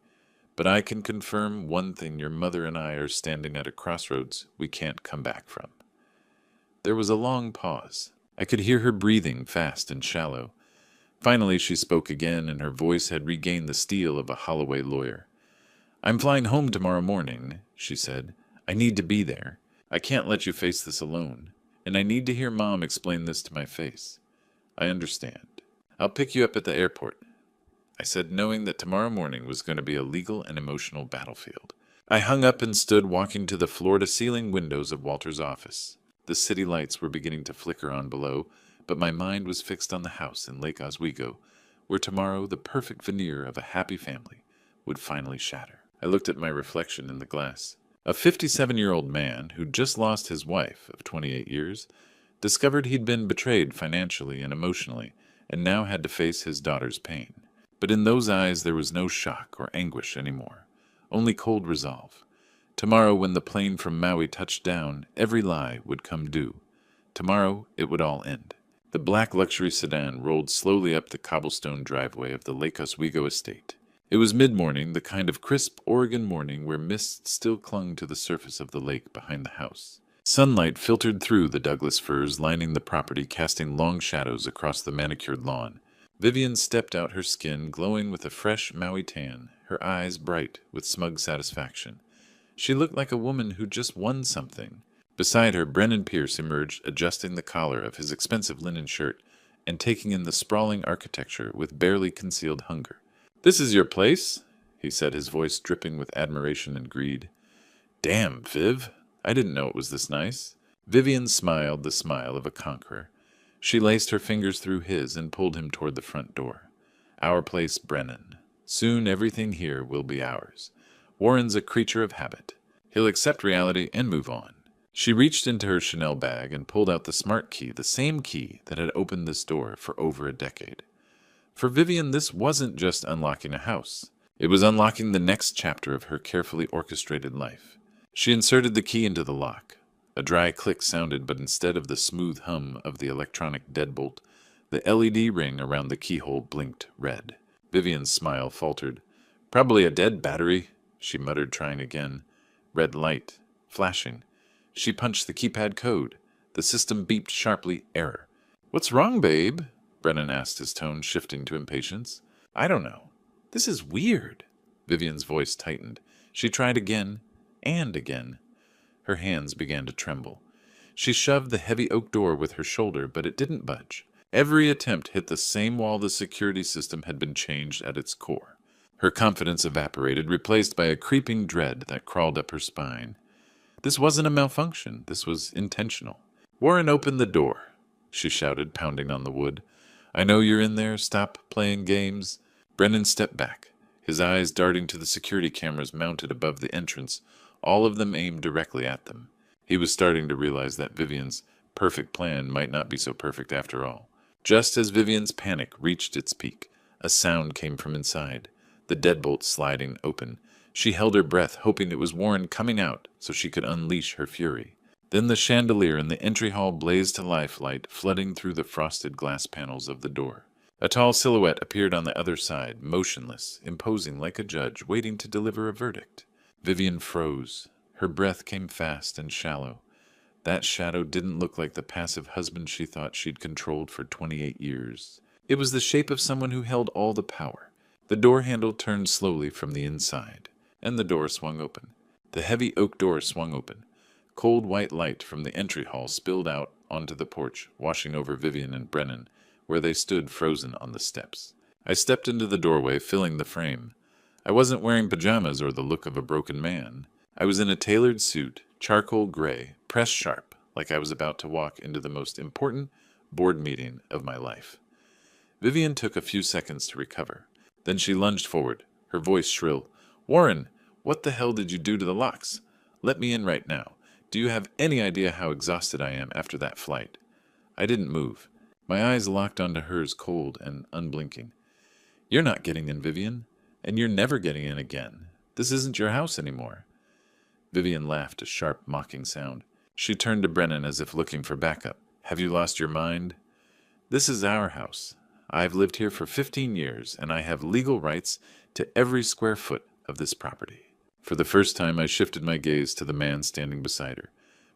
But I can confirm one thing: your mother and I are standing at a crossroads we can't come back from. There was a long pause. I could hear her breathing fast and shallow. Finally she spoke again, and her voice had regained the steel of a Holloway lawyer. I'm flying home tomorrow morning, she said. I need to be there. I can't let you face this alone, and I need to hear Mom explain this to my face. I understand. I'll pick you up at the airport, I said, knowing that tomorrow morning was going to be a legal and emotional battlefield. I hung up and stood walking to the floor-to-ceiling windows of Walter's office. The city lights were beginning to flicker on below, but my mind was fixed on the house in Lake Oswego, where tomorrow the perfect veneer of a happy family would finally shatter. I looked at my reflection in the glass. A 57-year-old man who'd just lost his wife of 28 years discovered he'd been betrayed financially and emotionally, and now had to face his daughter's pain. But in those eyes there was no shock or anguish anymore, only cold resolve. Tomorrow, when the plane from Maui touched down, every lie would come due. Tomorrow it would all end. The black luxury sedan rolled slowly up the cobblestone driveway of the Lake Oswego estate. It was mid-morning, the kind of crisp Oregon morning where mist still clung to the surface of the lake behind the house. Sunlight filtered through the Douglas firs lining the property, casting long shadows across the manicured lawn. Vivian stepped out, her skin glowing with a fresh Maui tan, her eyes bright with smug satisfaction. She looked like a woman who just won something. Beside her, Brennan Pierce emerged, adjusting the collar of his expensive linen shirt and taking in the sprawling architecture with barely concealed hunger. "This is your place?" he said, his voice dripping with admiration and greed. "Damn, Viv, I didn't know it was this nice." Vivian smiled the smile of a conqueror. She laced her fingers through his and pulled him toward the front door. "Our place, Brennan. Soon everything here will be ours. Warren's a creature of habit. He'll accept reality and move on." She reached into her Chanel bag and pulled out the smart key, the same key that had opened this door for over a decade. For Vivian, this wasn't just unlocking a house. It was unlocking the next chapter of her carefully orchestrated life. She inserted the key into the lock. A dry click sounded, but instead of the smooth hum of the electronic deadbolt, the LED ring around the keyhole blinked red. Vivian's smile faltered. "Probably a dead battery," she muttered, trying again. Red light, flashing. She punched the keypad code. The system beeped sharply, "Error." "What's wrong, babe?" Brennan asked, his tone shifting to impatience. "I don't know. This is weird." Vivian's voice tightened. She tried again, and again. Her hands began to tremble. She shoved the heavy oak door with her shoulder, but it didn't budge. Every attempt hit the same wall. The security system had been changed at its core. Her confidence evaporated, replaced by a creeping dread that crawled up her spine. This wasn't a malfunction. This was intentional. "Warren, open the door," she shouted, pounding on the wood. "I know you're in there. Stop playing games." Brennan stepped back, his eyes darting to the security cameras mounted above the entrance, all of them aimed directly at them. He was starting to realize that Vivian's perfect plan might not be so perfect after all. Just as Vivian's panic reached its peak, a sound came from inside, the deadbolt sliding open. She held her breath, hoping it was Warren coming out so she could unleash her fury. Then the chandelier in the entry hall blazed to life, light flooding through the frosted glass panels of the door. A tall silhouette appeared on the other side, motionless, imposing like a judge waiting to deliver a verdict. Vivian froze. Her breath came fast and shallow. That shadow didn't look like the passive husband she thought she'd controlled for 28 years. It was the shape of someone who held all the power. The door handle turned slowly from the inside, and the door swung open. The heavy oak door swung open. Cold white light from the entry hall spilled out onto the porch, washing over Vivian and Brennan, where they stood frozen on the steps. I stepped into the doorway, filling the frame. I wasn't wearing pajamas or the look of a broken man. I was in a tailored suit, charcoal gray, pressed sharp, like I was about to walk into the most important board meeting of my life. Vivian took a few seconds to recover. Then she lunged forward, her voice shrill. "Warren, what the hell did you do to the locks? Let me in right now. Do you have any idea how exhausted I am after that flight?" I didn't move. My eyes locked onto hers, cold and unblinking. "You're not getting in, Vivian. And you're never getting in again. This isn't your house anymore." Vivian laughed, a sharp, mocking sound. She turned to Brennan as if looking for backup. "Have you lost your mind? This is our house. I've lived here for 15 years, and I have legal rights to every square foot of this property." For the first time, I shifted my gaze to the man standing beside her.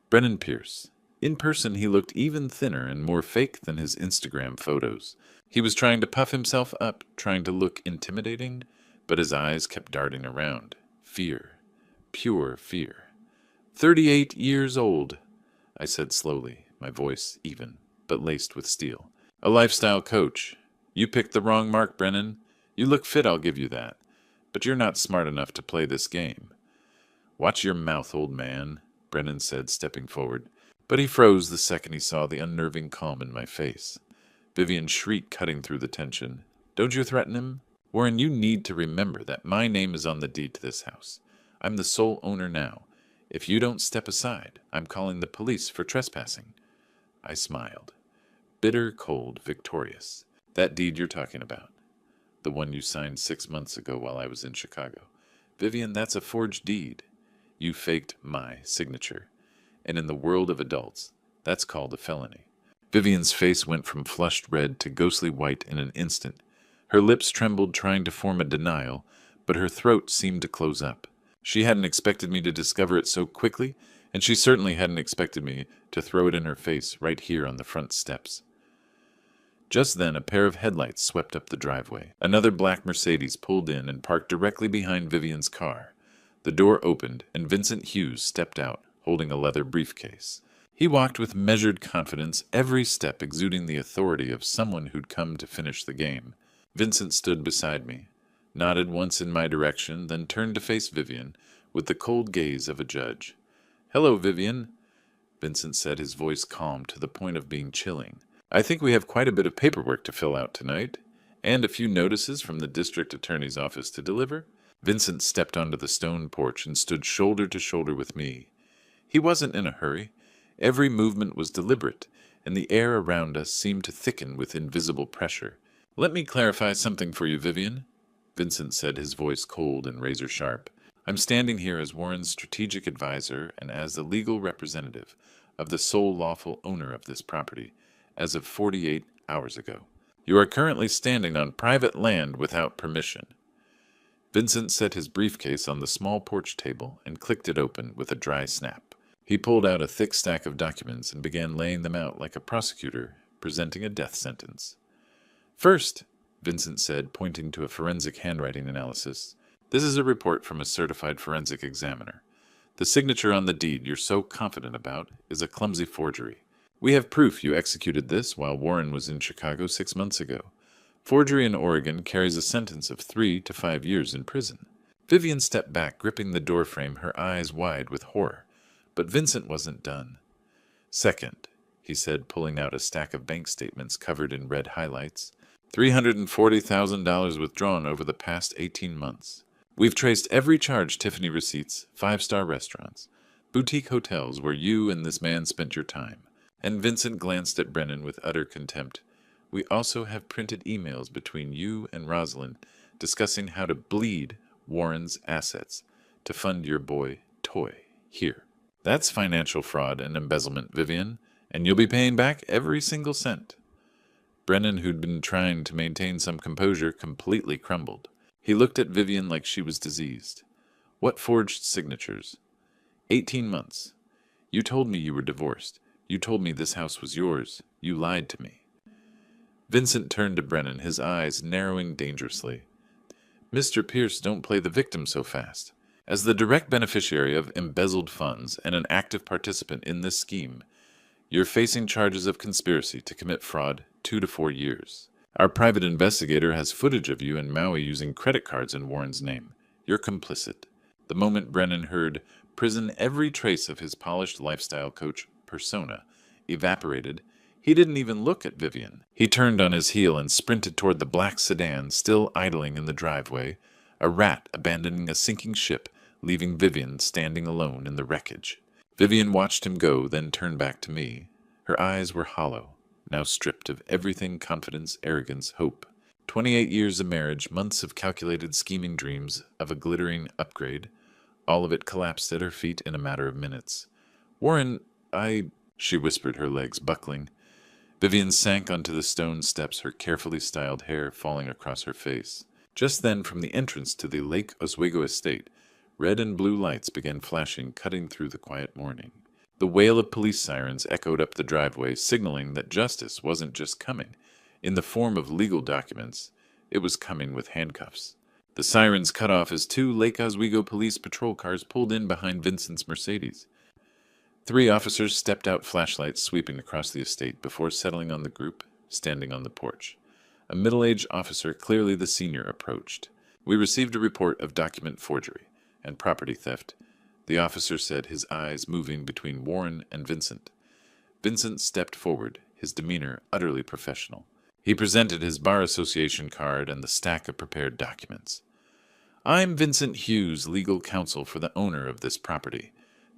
Brennan Pierce. In person, he looked even thinner and more fake than his Instagram photos. He was trying to puff himself up, trying to look intimidating, but his eyes kept darting around. Fear. Pure fear. 38 years old, I said slowly, my voice even, but laced with steel. "A lifestyle coach. You picked the wrong mark, Brennan. You look fit, I'll give you that. But you're not smart enough to play this game." "Watch your mouth, old man," Brennan said, stepping forward. But he froze the second he saw the unnerving calm in my face. Vivian shrieked, cutting through the tension. "Don't you threaten him? Warren, you need to remember that my name is on the deed to this house. I'm the sole owner now. If you don't step aside, I'm calling the police for trespassing." I smiled. Bitter, cold, victorious. "That deed you're talking about. The one you signed 6 months ago while I was in Chicago. Vivian, that's a forged deed. You faked my signature. And in the world of adults, that's called a felony." Vivian's face went from flushed red to ghostly white in an instant. Her lips trembled, trying to form a denial, but her throat seemed to close up. She hadn't expected me to discover it so quickly, and she certainly hadn't expected me to throw it in her face right here on the front steps. Just then, a pair of headlights swept up the driveway. Another black Mercedes pulled in and parked directly behind Vivian's car. The door opened, and Vincent Hughes stepped out, holding a leather briefcase. He walked with measured confidence, every step exuding the authority of someone who'd come to finish the game. Vincent stood beside me, nodded once in my direction, then turned to face Vivian with the cold gaze of a judge. "Hello, Vivian," Vincent said, his voice calm to the point of being chilling. "I think we have quite a bit of paperwork to fill out tonight, and a few notices from the district attorney's office to deliver." Vincent stepped onto the stone porch and stood shoulder to shoulder with me. He wasn't in a hurry. Every movement was deliberate, and the air around us seemed to thicken with invisible pressure. "Let me clarify something for you, Vivian," Vincent said, his voice cold and razor-sharp. "I'm standing here as Warren's strategic advisor and as the legal representative of the sole lawful owner of this property, as of 48 hours ago. You are currently standing on private land without permission." Vincent set his briefcase on the small porch table and clicked it open with a dry snap. He pulled out a thick stack of documents and began laying them out like a prosecutor presenting a death sentence. "First," Vincent said, pointing to a forensic handwriting analysis, "this is a report from a certified forensic examiner. The signature on the deed you're so confident about is a clumsy forgery. We have proof you executed this while Warren was in Chicago 6 months ago. Forgery in Oregon carries a sentence of 3 to 5 years in prison." Vivian stepped back, gripping the doorframe, her eyes wide with horror. But Vincent wasn't done. "Second," he said, pulling out a stack of bank statements covered in red highlights, $340,000 withdrawn over the past 18 months. We've traced every charge: Tiffany receipts, 5-star restaurants, boutique hotels where you and this man spent your time." And Vincent glanced at Brennan with utter contempt. "We also have printed emails between you and Rosalind discussing how to bleed Warren's assets to fund your boy, Toy, here. That's financial fraud and embezzlement, Vivian, and you'll be paying back every single cent." Brennan, who'd been trying to maintain some composure, completely crumbled. He looked at Vivian like she was diseased. "What forged signatures?" 18 months. You told me you were divorced. You told me this house was yours. You lied to me." Vincent turned to Brennan, his eyes narrowing dangerously. "Mr. Pierce, don't play the victim so fast. As the direct beneficiary of embezzled funds and an active participant in this scheme, you're facing charges of conspiracy to commit fraud 2 to 4 years. Our private investigator has footage of you in Maui using credit cards in Warren's name. You're complicit." The moment Brennan heard prison, every trace of his polished lifestyle coach persona evaporated. He didn't even look at Vivian. He turned on his heel and sprinted toward the black sedan still idling in the driveway, a rat abandoning a sinking ship, leaving Vivian standing alone in the wreckage. Vivian watched him go, then turned back to me. Her eyes were hollow, now stripped of everything confidence, arrogance, hope. 28 years of marriage, months of calculated scheming dreams of a glittering upgrade. All of it collapsed at her feet in a matter of minutes. "Warren, she whispered, her legs buckling. Vivian sank onto the stone steps, her carefully styled hair falling across her face. Just then, from the entrance to the Lake Oswego estate, red and blue lights began flashing, cutting through the quiet morning. The wail of police sirens echoed up the driveway, signaling that justice wasn't just coming in the form of legal documents, it was coming with handcuffs. The sirens cut off as 2 Lake Oswego police patrol cars pulled in behind Vincent's Mercedes. 3 officers stepped out, flashlights sweeping across the estate before settling on the group standing on the porch. A middle-aged officer, clearly the senior, approached. "We received a report of document forgery and property theft," the officer said, his eyes moving between Warren and Vincent. Vincent stepped forward, his demeanor utterly professional. He presented his bar association card and the stack of prepared documents. "I'm Vincent Hughes, legal counsel for the owner of this property.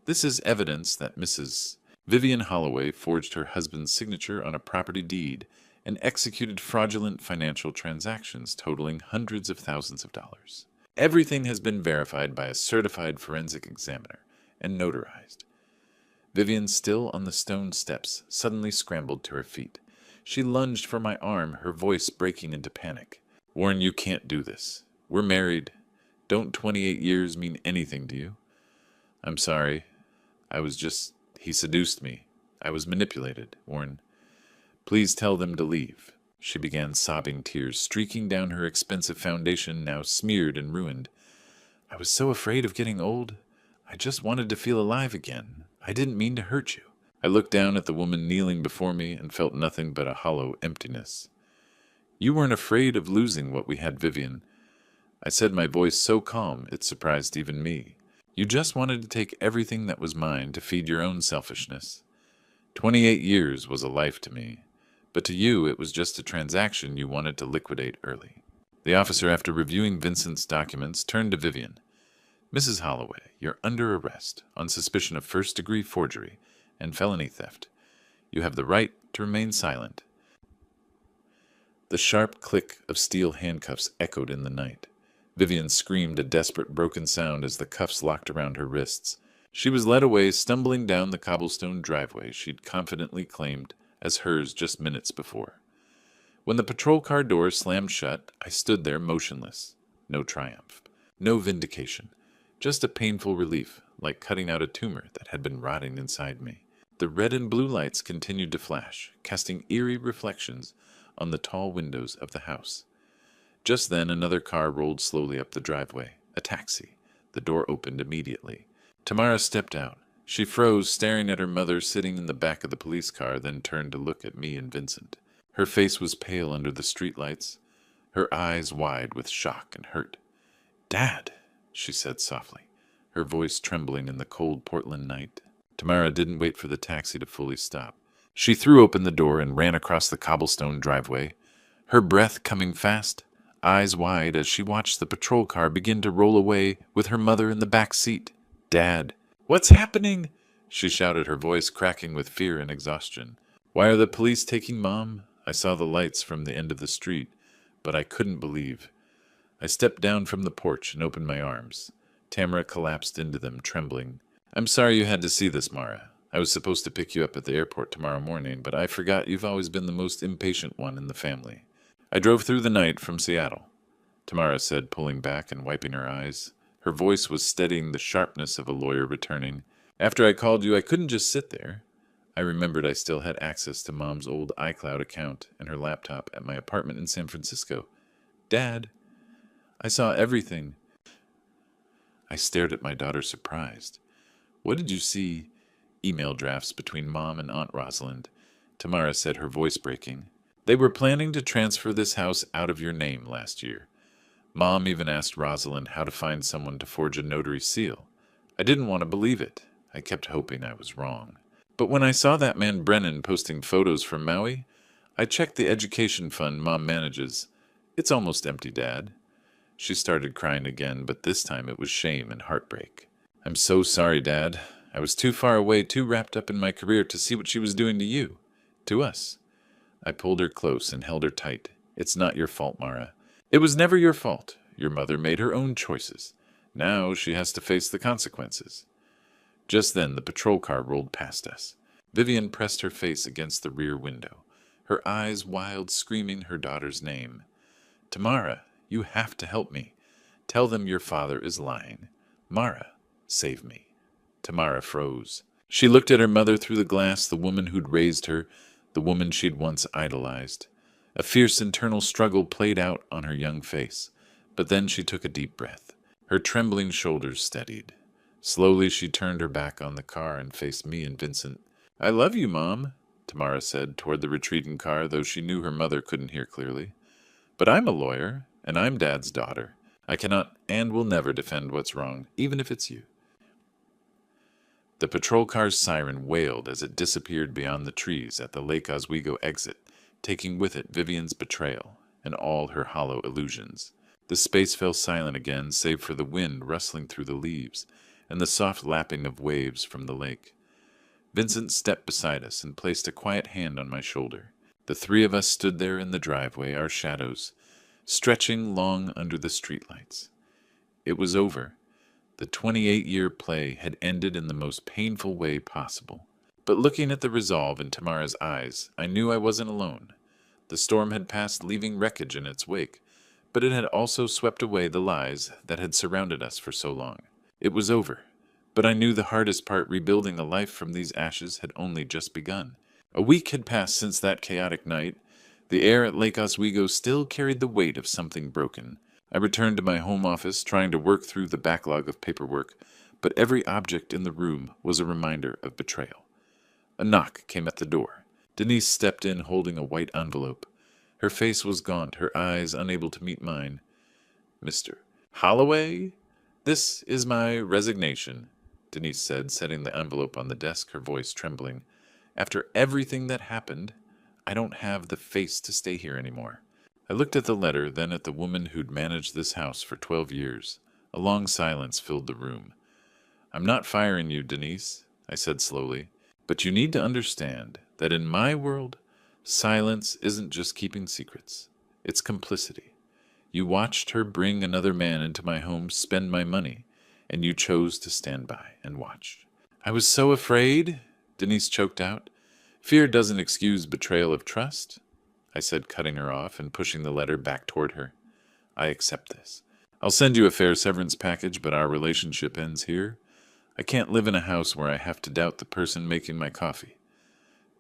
This is evidence that Mrs. Vivian Holloway forged her husband's signature on a property deed and executed fraudulent financial transactions totaling hundreds of thousands of dollars. Everything has been verified by a certified forensic examiner and notarized." Vivian, still on the stone steps, suddenly scrambled to her feet. She lunged for my arm, her voice breaking into panic. "Warren, you can't do this. We're married. Don't 28 years mean anything to you?" "I'm sorry. He seduced me. I was manipulated, Warren. Please tell them to leave." She began sobbing, tears streaking down her expensive foundation, now smeared and ruined. "I was so afraid of getting old. I just wanted to feel alive again. I didn't mean to hurt you." I looked down at the woman kneeling before me and felt nothing but a hollow emptiness. "You weren't afraid of losing what we had, Vivian," I said, my voice so calm it surprised even me. "You just wanted to take everything that was mine to feed your own selfishness. 28 years was a life to me, but to you it was just a transaction you wanted to liquidate early." The officer, after reviewing Vincent's documents, turned to Vivian. "Mrs. Holloway, you're under arrest on suspicion of first-degree forgery and felony theft. You have the right to remain silent." The sharp click of steel handcuffs echoed in the night. Vivian screamed a desperate broken sound as the cuffs locked around her wrists. She was led away, stumbling down the cobblestone driveway she'd confidently claimed as hers just minutes before. When the patrol car door slammed shut, I stood there motionless. No triumph, no vindication, just a painful relief, like cutting out a tumor that had been rotting inside me. The red and blue lights continued to flash, casting eerie reflections on the tall windows of the house. Just then, another car rolled slowly up the driveway, a taxi. The door opened immediately. Tamara stepped out. She froze, staring at her mother sitting in the back of the police car, then turned to look at me and Vincent. Her face was pale under the streetlights, her eyes wide with shock and hurt. "Dad," she said softly, her voice trembling in the cold Portland night. Tamara didn't wait for the taxi to fully stop. She threw open the door and ran across the cobblestone driveway, her breath coming fast, eyes wide as she watched the patrol car begin to roll away with her mother in the back seat. "Dad, what's happening?" she shouted, her voice cracking with fear and exhaustion. "Why are the police taking Mom?" I saw the lights from the end of the street, but I couldn't believe. I stepped down from the porch and opened my arms. Tamara collapsed into them, trembling. "I'm sorry you had to see this, Mara. I was supposed to pick you up at the airport tomorrow morning, but I forgot you've always been the most impatient one in the family. I drove through the night from Seattle," Tamara said, pulling back and wiping her eyes. Her voice was steadying the sharpness of a lawyer returning. "After I called you, I couldn't just sit there. I remembered I still had access to Mom's old iCloud account and her laptop at my apartment in San Francisco. Dad, I saw everything." I stared at my daughter, surprised. "What did you see?" "Email drafts between Mom and Aunt Rosalind," Tamara said, her voice breaking. "They were planning to transfer this house out of your name last year. Mom even asked Rosalind how to find someone to forge a notary seal. I didn't want to believe it. I kept hoping I was wrong. But when I saw that man Brennan posting photos from Maui, I checked the education fund Mom manages. It's almost empty, Dad. She started crying again, but this time it was shame and heartbreak. I'm so sorry, Dad. I was too far away, too wrapped up in my career to see what she was doing to you. To us. I pulled her close and held her tight. It's not your fault, Mara. It was never your fault. Your mother made her own choices. Now she has to face the consequences. Just then the patrol car rolled past us. Vivian pressed her face against the rear window, her eyes wild, screaming her daughter's name. Tamara, you have to help me. Tell them your father is lying. Mara, save me. Tamara froze. She looked at her mother through the glass, the woman who'd raised her, the woman she'd once idolized. A fierce internal struggle played out on her young face, but then she took a deep breath. Her trembling shoulders steadied. Slowly she turned her back on the car and faced me and Vincent. I love you, Mom, Tamara said toward the retreating car, though she knew her mother couldn't hear clearly. But I'm a lawyer, and I'm Dad's daughter. I cannot and will never defend what's wrong, even if it's you. The patrol car's siren wailed as it disappeared beyond the trees at the Lake Oswego exit, taking with it Vivian's betrayal and all her hollow illusions. The space fell silent again, save for the wind rustling through the leaves and the soft lapping of waves from the lake. Vincent stepped beside us and placed a quiet hand on my shoulder. The three of us stood there in the driveway, our shadows, stretching long under the streetlights. It was over. The 28-year play had ended in the most painful way possible. But looking at the resolve in Tamara's eyes, I knew I wasn't alone. The storm had passed, leaving wreckage in its wake, but it had also swept away the lies that had surrounded us for so long. It was over, but I knew the hardest part, rebuilding a life from these ashes, had only just begun. A week had passed since that chaotic night. The air at Lake Oswego still carried the weight of something broken. I returned to my home office, trying to work through the backlog of paperwork, but every object in the room was a reminder of betrayal. A knock came at the door. Denise stepped in holding a white envelope. Her face was gaunt, her eyes unable to meet mine. Mr. Holloway? This is my resignation, Denise said, setting the envelope on the desk, her voice trembling. After everything that happened, I don't have the face to stay here anymore. I looked at the letter, then at the woman who'd managed this house for 12 years. A long silence filled the room. I'm not firing you, Denise, I said slowly, but you need to understand that in my world, silence isn't just keeping secrets. It's complicity. You watched her bring another man into my home, spend my money, and you chose to stand by and watch. I was so afraid, Denise choked out. Fear doesn't excuse betrayal of trust, I said, cutting her off and pushing the letter back toward her. I accept this. I'll send you a fair severance package, but our relationship ends here. I can't live in a house where I have to doubt the person making my coffee.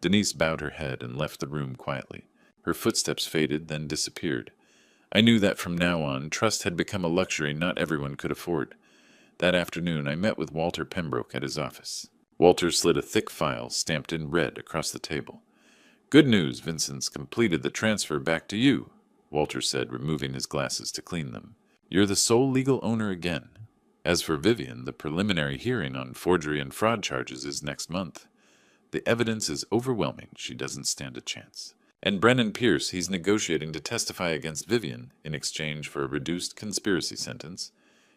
Denise bowed her head and left the room quietly. Her footsteps faded, then disappeared. I knew that from now on, trust had become a luxury not everyone could afford. That afternoon, I met with Walter Pembroke at his office. Walter slid a thick file, stamped in red, across the table. Good news, Vincent's completed the transfer back to you, Walter said, removing his glasses to clean them. You're the sole legal owner again. As for Vivian, the preliminary hearing on forgery and fraud charges is next month. The evidence is overwhelming. She doesn't stand a chance. And Brennan Pierce, he's negotiating to testify against Vivian in exchange for a reduced conspiracy sentence.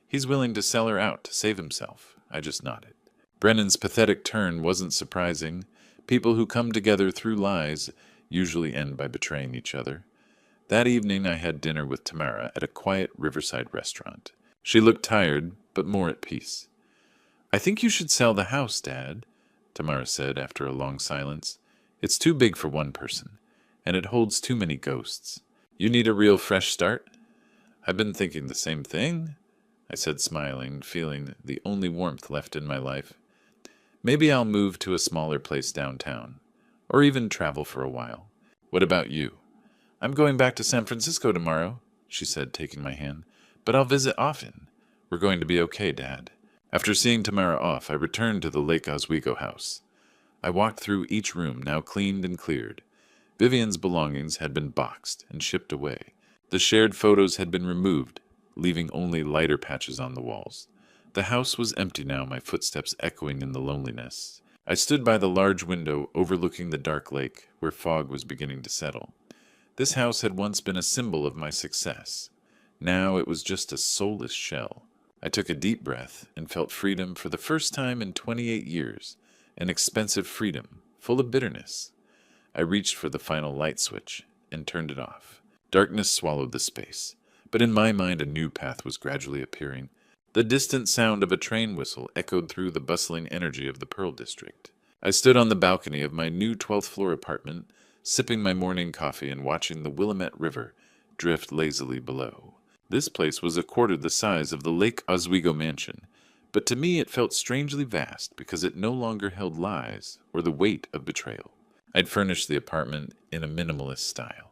He's willing to sell her out to save himself. I just nodded. Brennan's pathetic turn wasn't surprising. People who come together through lies usually end by betraying each other. That evening I had dinner with Tamara at a quiet riverside restaurant. She looked tired, but more at peace. I think you should sell the house, Dad, Tamara said after a long silence. It's too big for one person, and it holds too many ghosts. You need a real fresh start? I've been thinking the same thing, I said, smiling, feeling the only warmth left in my life. Maybe I'll move to a smaller place downtown, or even travel for a while. What about you? I'm going back to San Francisco tomorrow, she said, taking my hand, but I'll visit often. We're going to be okay, Dad. After seeing Tamara off, I returned to the Lake Oswego house. I walked through each room, now cleaned and cleared. Vivian's belongings had been boxed and shipped away. The shared photos had been removed, leaving only lighter patches on the walls. The house was empty now, my footsteps echoing in the loneliness. I stood by the large window overlooking the dark lake, where fog was beginning to settle. This house had once been a symbol of my success. Now it was just a soulless shell. I took a deep breath and felt freedom for the first time in 28 years, an expensive freedom, full of bitterness. I reached for the final light switch and turned it off. Darkness swallowed the space, but in my mind a new path was gradually appearing. The distant sound of a train whistle echoed through the bustling energy of the Pearl District. I stood on the balcony of my new 12th floor apartment, sipping my morning coffee and watching the Willamette River drift lazily below. This place was a quarter the size of the Lake Oswego Mansion, but to me it felt strangely vast because it no longer held lies or the weight of betrayal. I'd furnished the apartment in a minimalist style.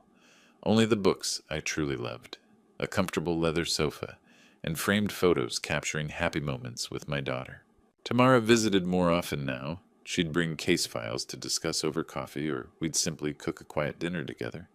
Only the books I truly loved, a comfortable leather sofa, and framed photos capturing happy moments with my daughter. Tamara visited more often now. She'd bring case files to discuss over coffee, or we'd simply cook a quiet dinner together.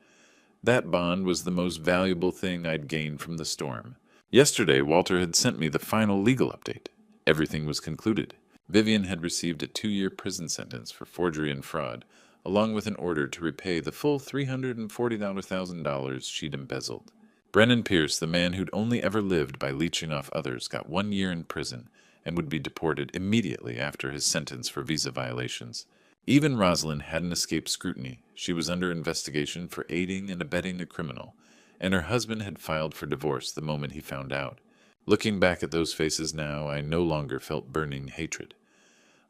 That bond was the most valuable thing I'd gained from the storm. Yesterday, Walter had sent me the final legal update. Everything was concluded. Vivian had received a 2-year prison sentence for forgery and fraud, along with an order to repay the full $340,000 she'd embezzled. Brennan Pierce, the man who'd only ever lived by leeching off others, got 1 year in prison and would be deported immediately after his sentence for visa violations. Even Rosalind hadn't escaped scrutiny. She was under investigation for aiding and abetting a criminal, and her husband had filed for divorce the moment he found out. Looking back at those faces now, I no longer felt burning hatred.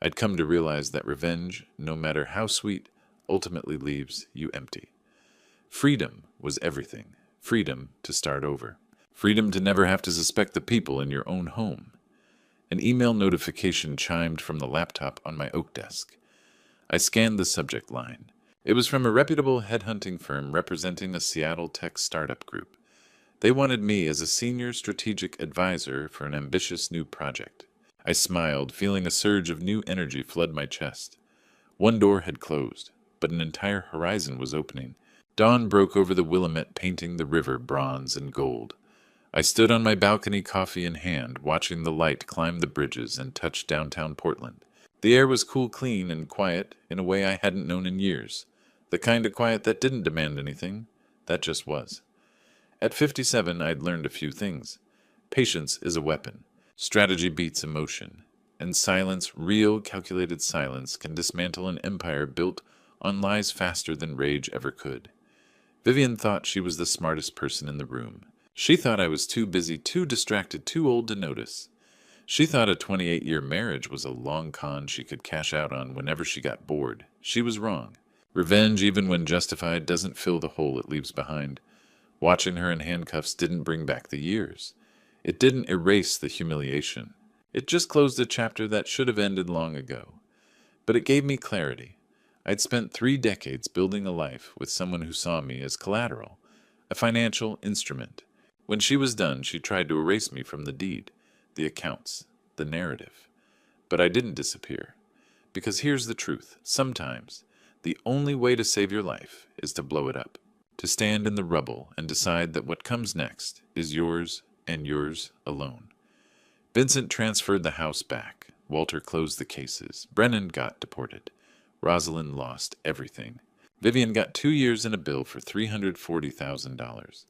I'd come to realize that revenge, no matter how sweet, ultimately leaves you empty. Freedom was everything. Freedom to start over. Freedom to never have to suspect the people in your own home. An email notification chimed from the laptop on my oak desk. I scanned the subject line. It was from a reputable headhunting firm representing a Seattle tech startup group. They wanted me as a senior strategic advisor for an ambitious new project. I smiled, feeling a surge of new energy flood my chest. One door had closed, but an entire horizon was opening. Dawn broke over the Willamette, painting the river bronze and gold. I stood on my balcony, coffee in hand, watching the light climb the bridges and touch downtown Portland. The air was cool, clean, and quiet in a way I hadn't known in years. The kind of quiet that didn't demand anything. That just was. At 57, I'd learned a few things. Patience is a weapon. Strategy beats emotion. And silence, real, calculated silence, can dismantle an empire built on lies faster than rage ever could. Vivian thought she was the smartest person in the room. She thought I was too busy, too distracted, too old to notice. She thought a 28-year marriage was a long con she could cash out on whenever she got bored. She was wrong. Revenge, even when justified, doesn't fill the hole it leaves behind. Watching her in handcuffs didn't bring back the years. It didn't erase the humiliation. It just closed a chapter that should have ended long ago. But it gave me clarity. I'd spent 3 decades building a life with someone who saw me as collateral, a financial instrument. When she was done, she tried to erase me from the deed, the accounts, the narrative. But I didn't disappear. Because here's the truth. Sometimes, the only way to save your life is to blow it up, to stand in the rubble and decide that what comes next is yours and yours alone. Vincent transferred the house back. Walter closed the cases. Brennan got deported. Rosalind lost everything. Vivian got 2 years and a bill for $340,000.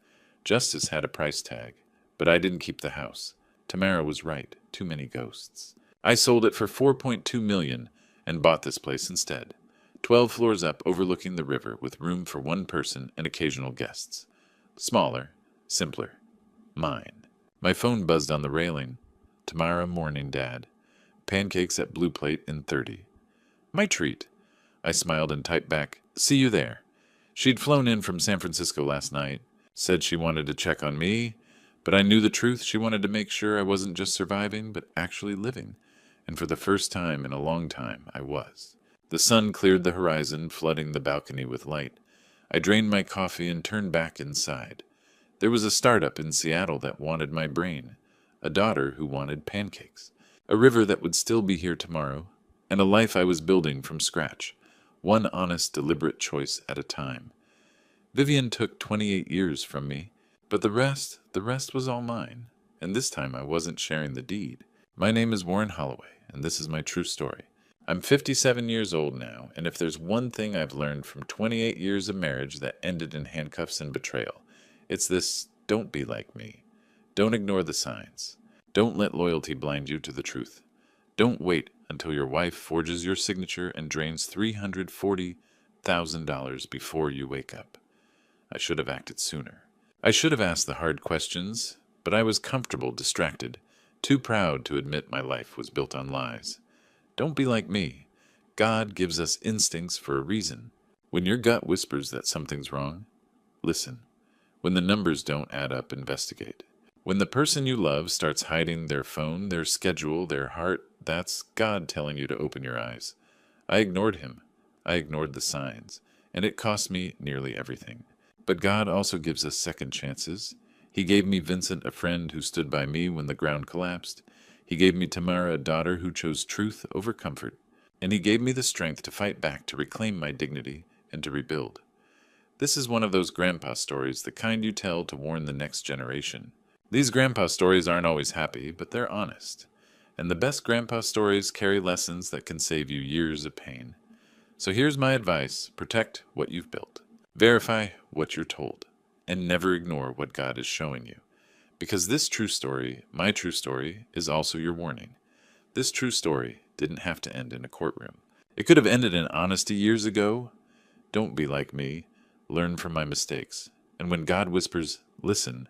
Justice had a price tag, but I didn't keep the house. Tamara was right. Too many ghosts. I sold it for $4.2 million and bought this place instead. 12 floors up, overlooking the river, with room for 1 person and occasional guests. Smaller, simpler. Mine. My phone buzzed on the railing. Tamara, morning, Dad. Pancakes at Blue Plate in 30. My treat. I smiled and typed back, "See you there." She'd flown in from San Francisco last night. Said she wanted to check on me, but I knew the truth. She wanted to make sure I wasn't just surviving, but actually living. And for the first time in a long time, I was. The sun cleared the horizon, flooding the balcony with light. I drained my coffee and turned back inside. There was a startup in Seattle that wanted my brain, a daughter who wanted pancakes, a river that would still be here tomorrow, and a life I was building from scratch, one honest, deliberate choice at a time. Vivian took 28 years from me, but the rest was all mine, and this time I wasn't sharing the deed. My name is Warren Holloway, and this is my true story. I'm 57 years old now, and if there's one thing I've learned from 28 years of marriage that ended in handcuffs and betrayal, it's this: don't be like me. Don't ignore the signs. Don't let loyalty blind you to the truth. Don't wait until your wife forges your signature and drains $340,000 before you wake up. I should have acted sooner. I should have asked the hard questions, but I was comfortable, distracted, too proud to admit my life was built on lies. Don't be like me. God gives us instincts for a reason. When your gut whispers that something's wrong, listen. When the numbers don't add up, investigate. When the person you love starts hiding their phone, their schedule, their heart, that's God telling you to open your eyes. I ignored him. I ignored the signs, and it cost me nearly everything. But God also gives us second chances. He gave me Vincent, a friend who stood by me when the ground collapsed. He gave me Tamara, a daughter who chose truth over comfort. And he gave me the strength to fight back, to reclaim my dignity, and to rebuild. This is one of those grandpa stories, the kind you tell to warn the next generation. These grandpa stories aren't always happy, but they're honest. And the best grandpa stories carry lessons that can save you years of pain. So here's my advice: protect what you've built. Verify what you're told. And never ignore what God is showing you. Because this true story, my true story, is also your warning. This true story didn't have to end in a courtroom. It could have ended in honesty years ago. Don't be like me. Learn from my mistakes. And when God whispers, listen,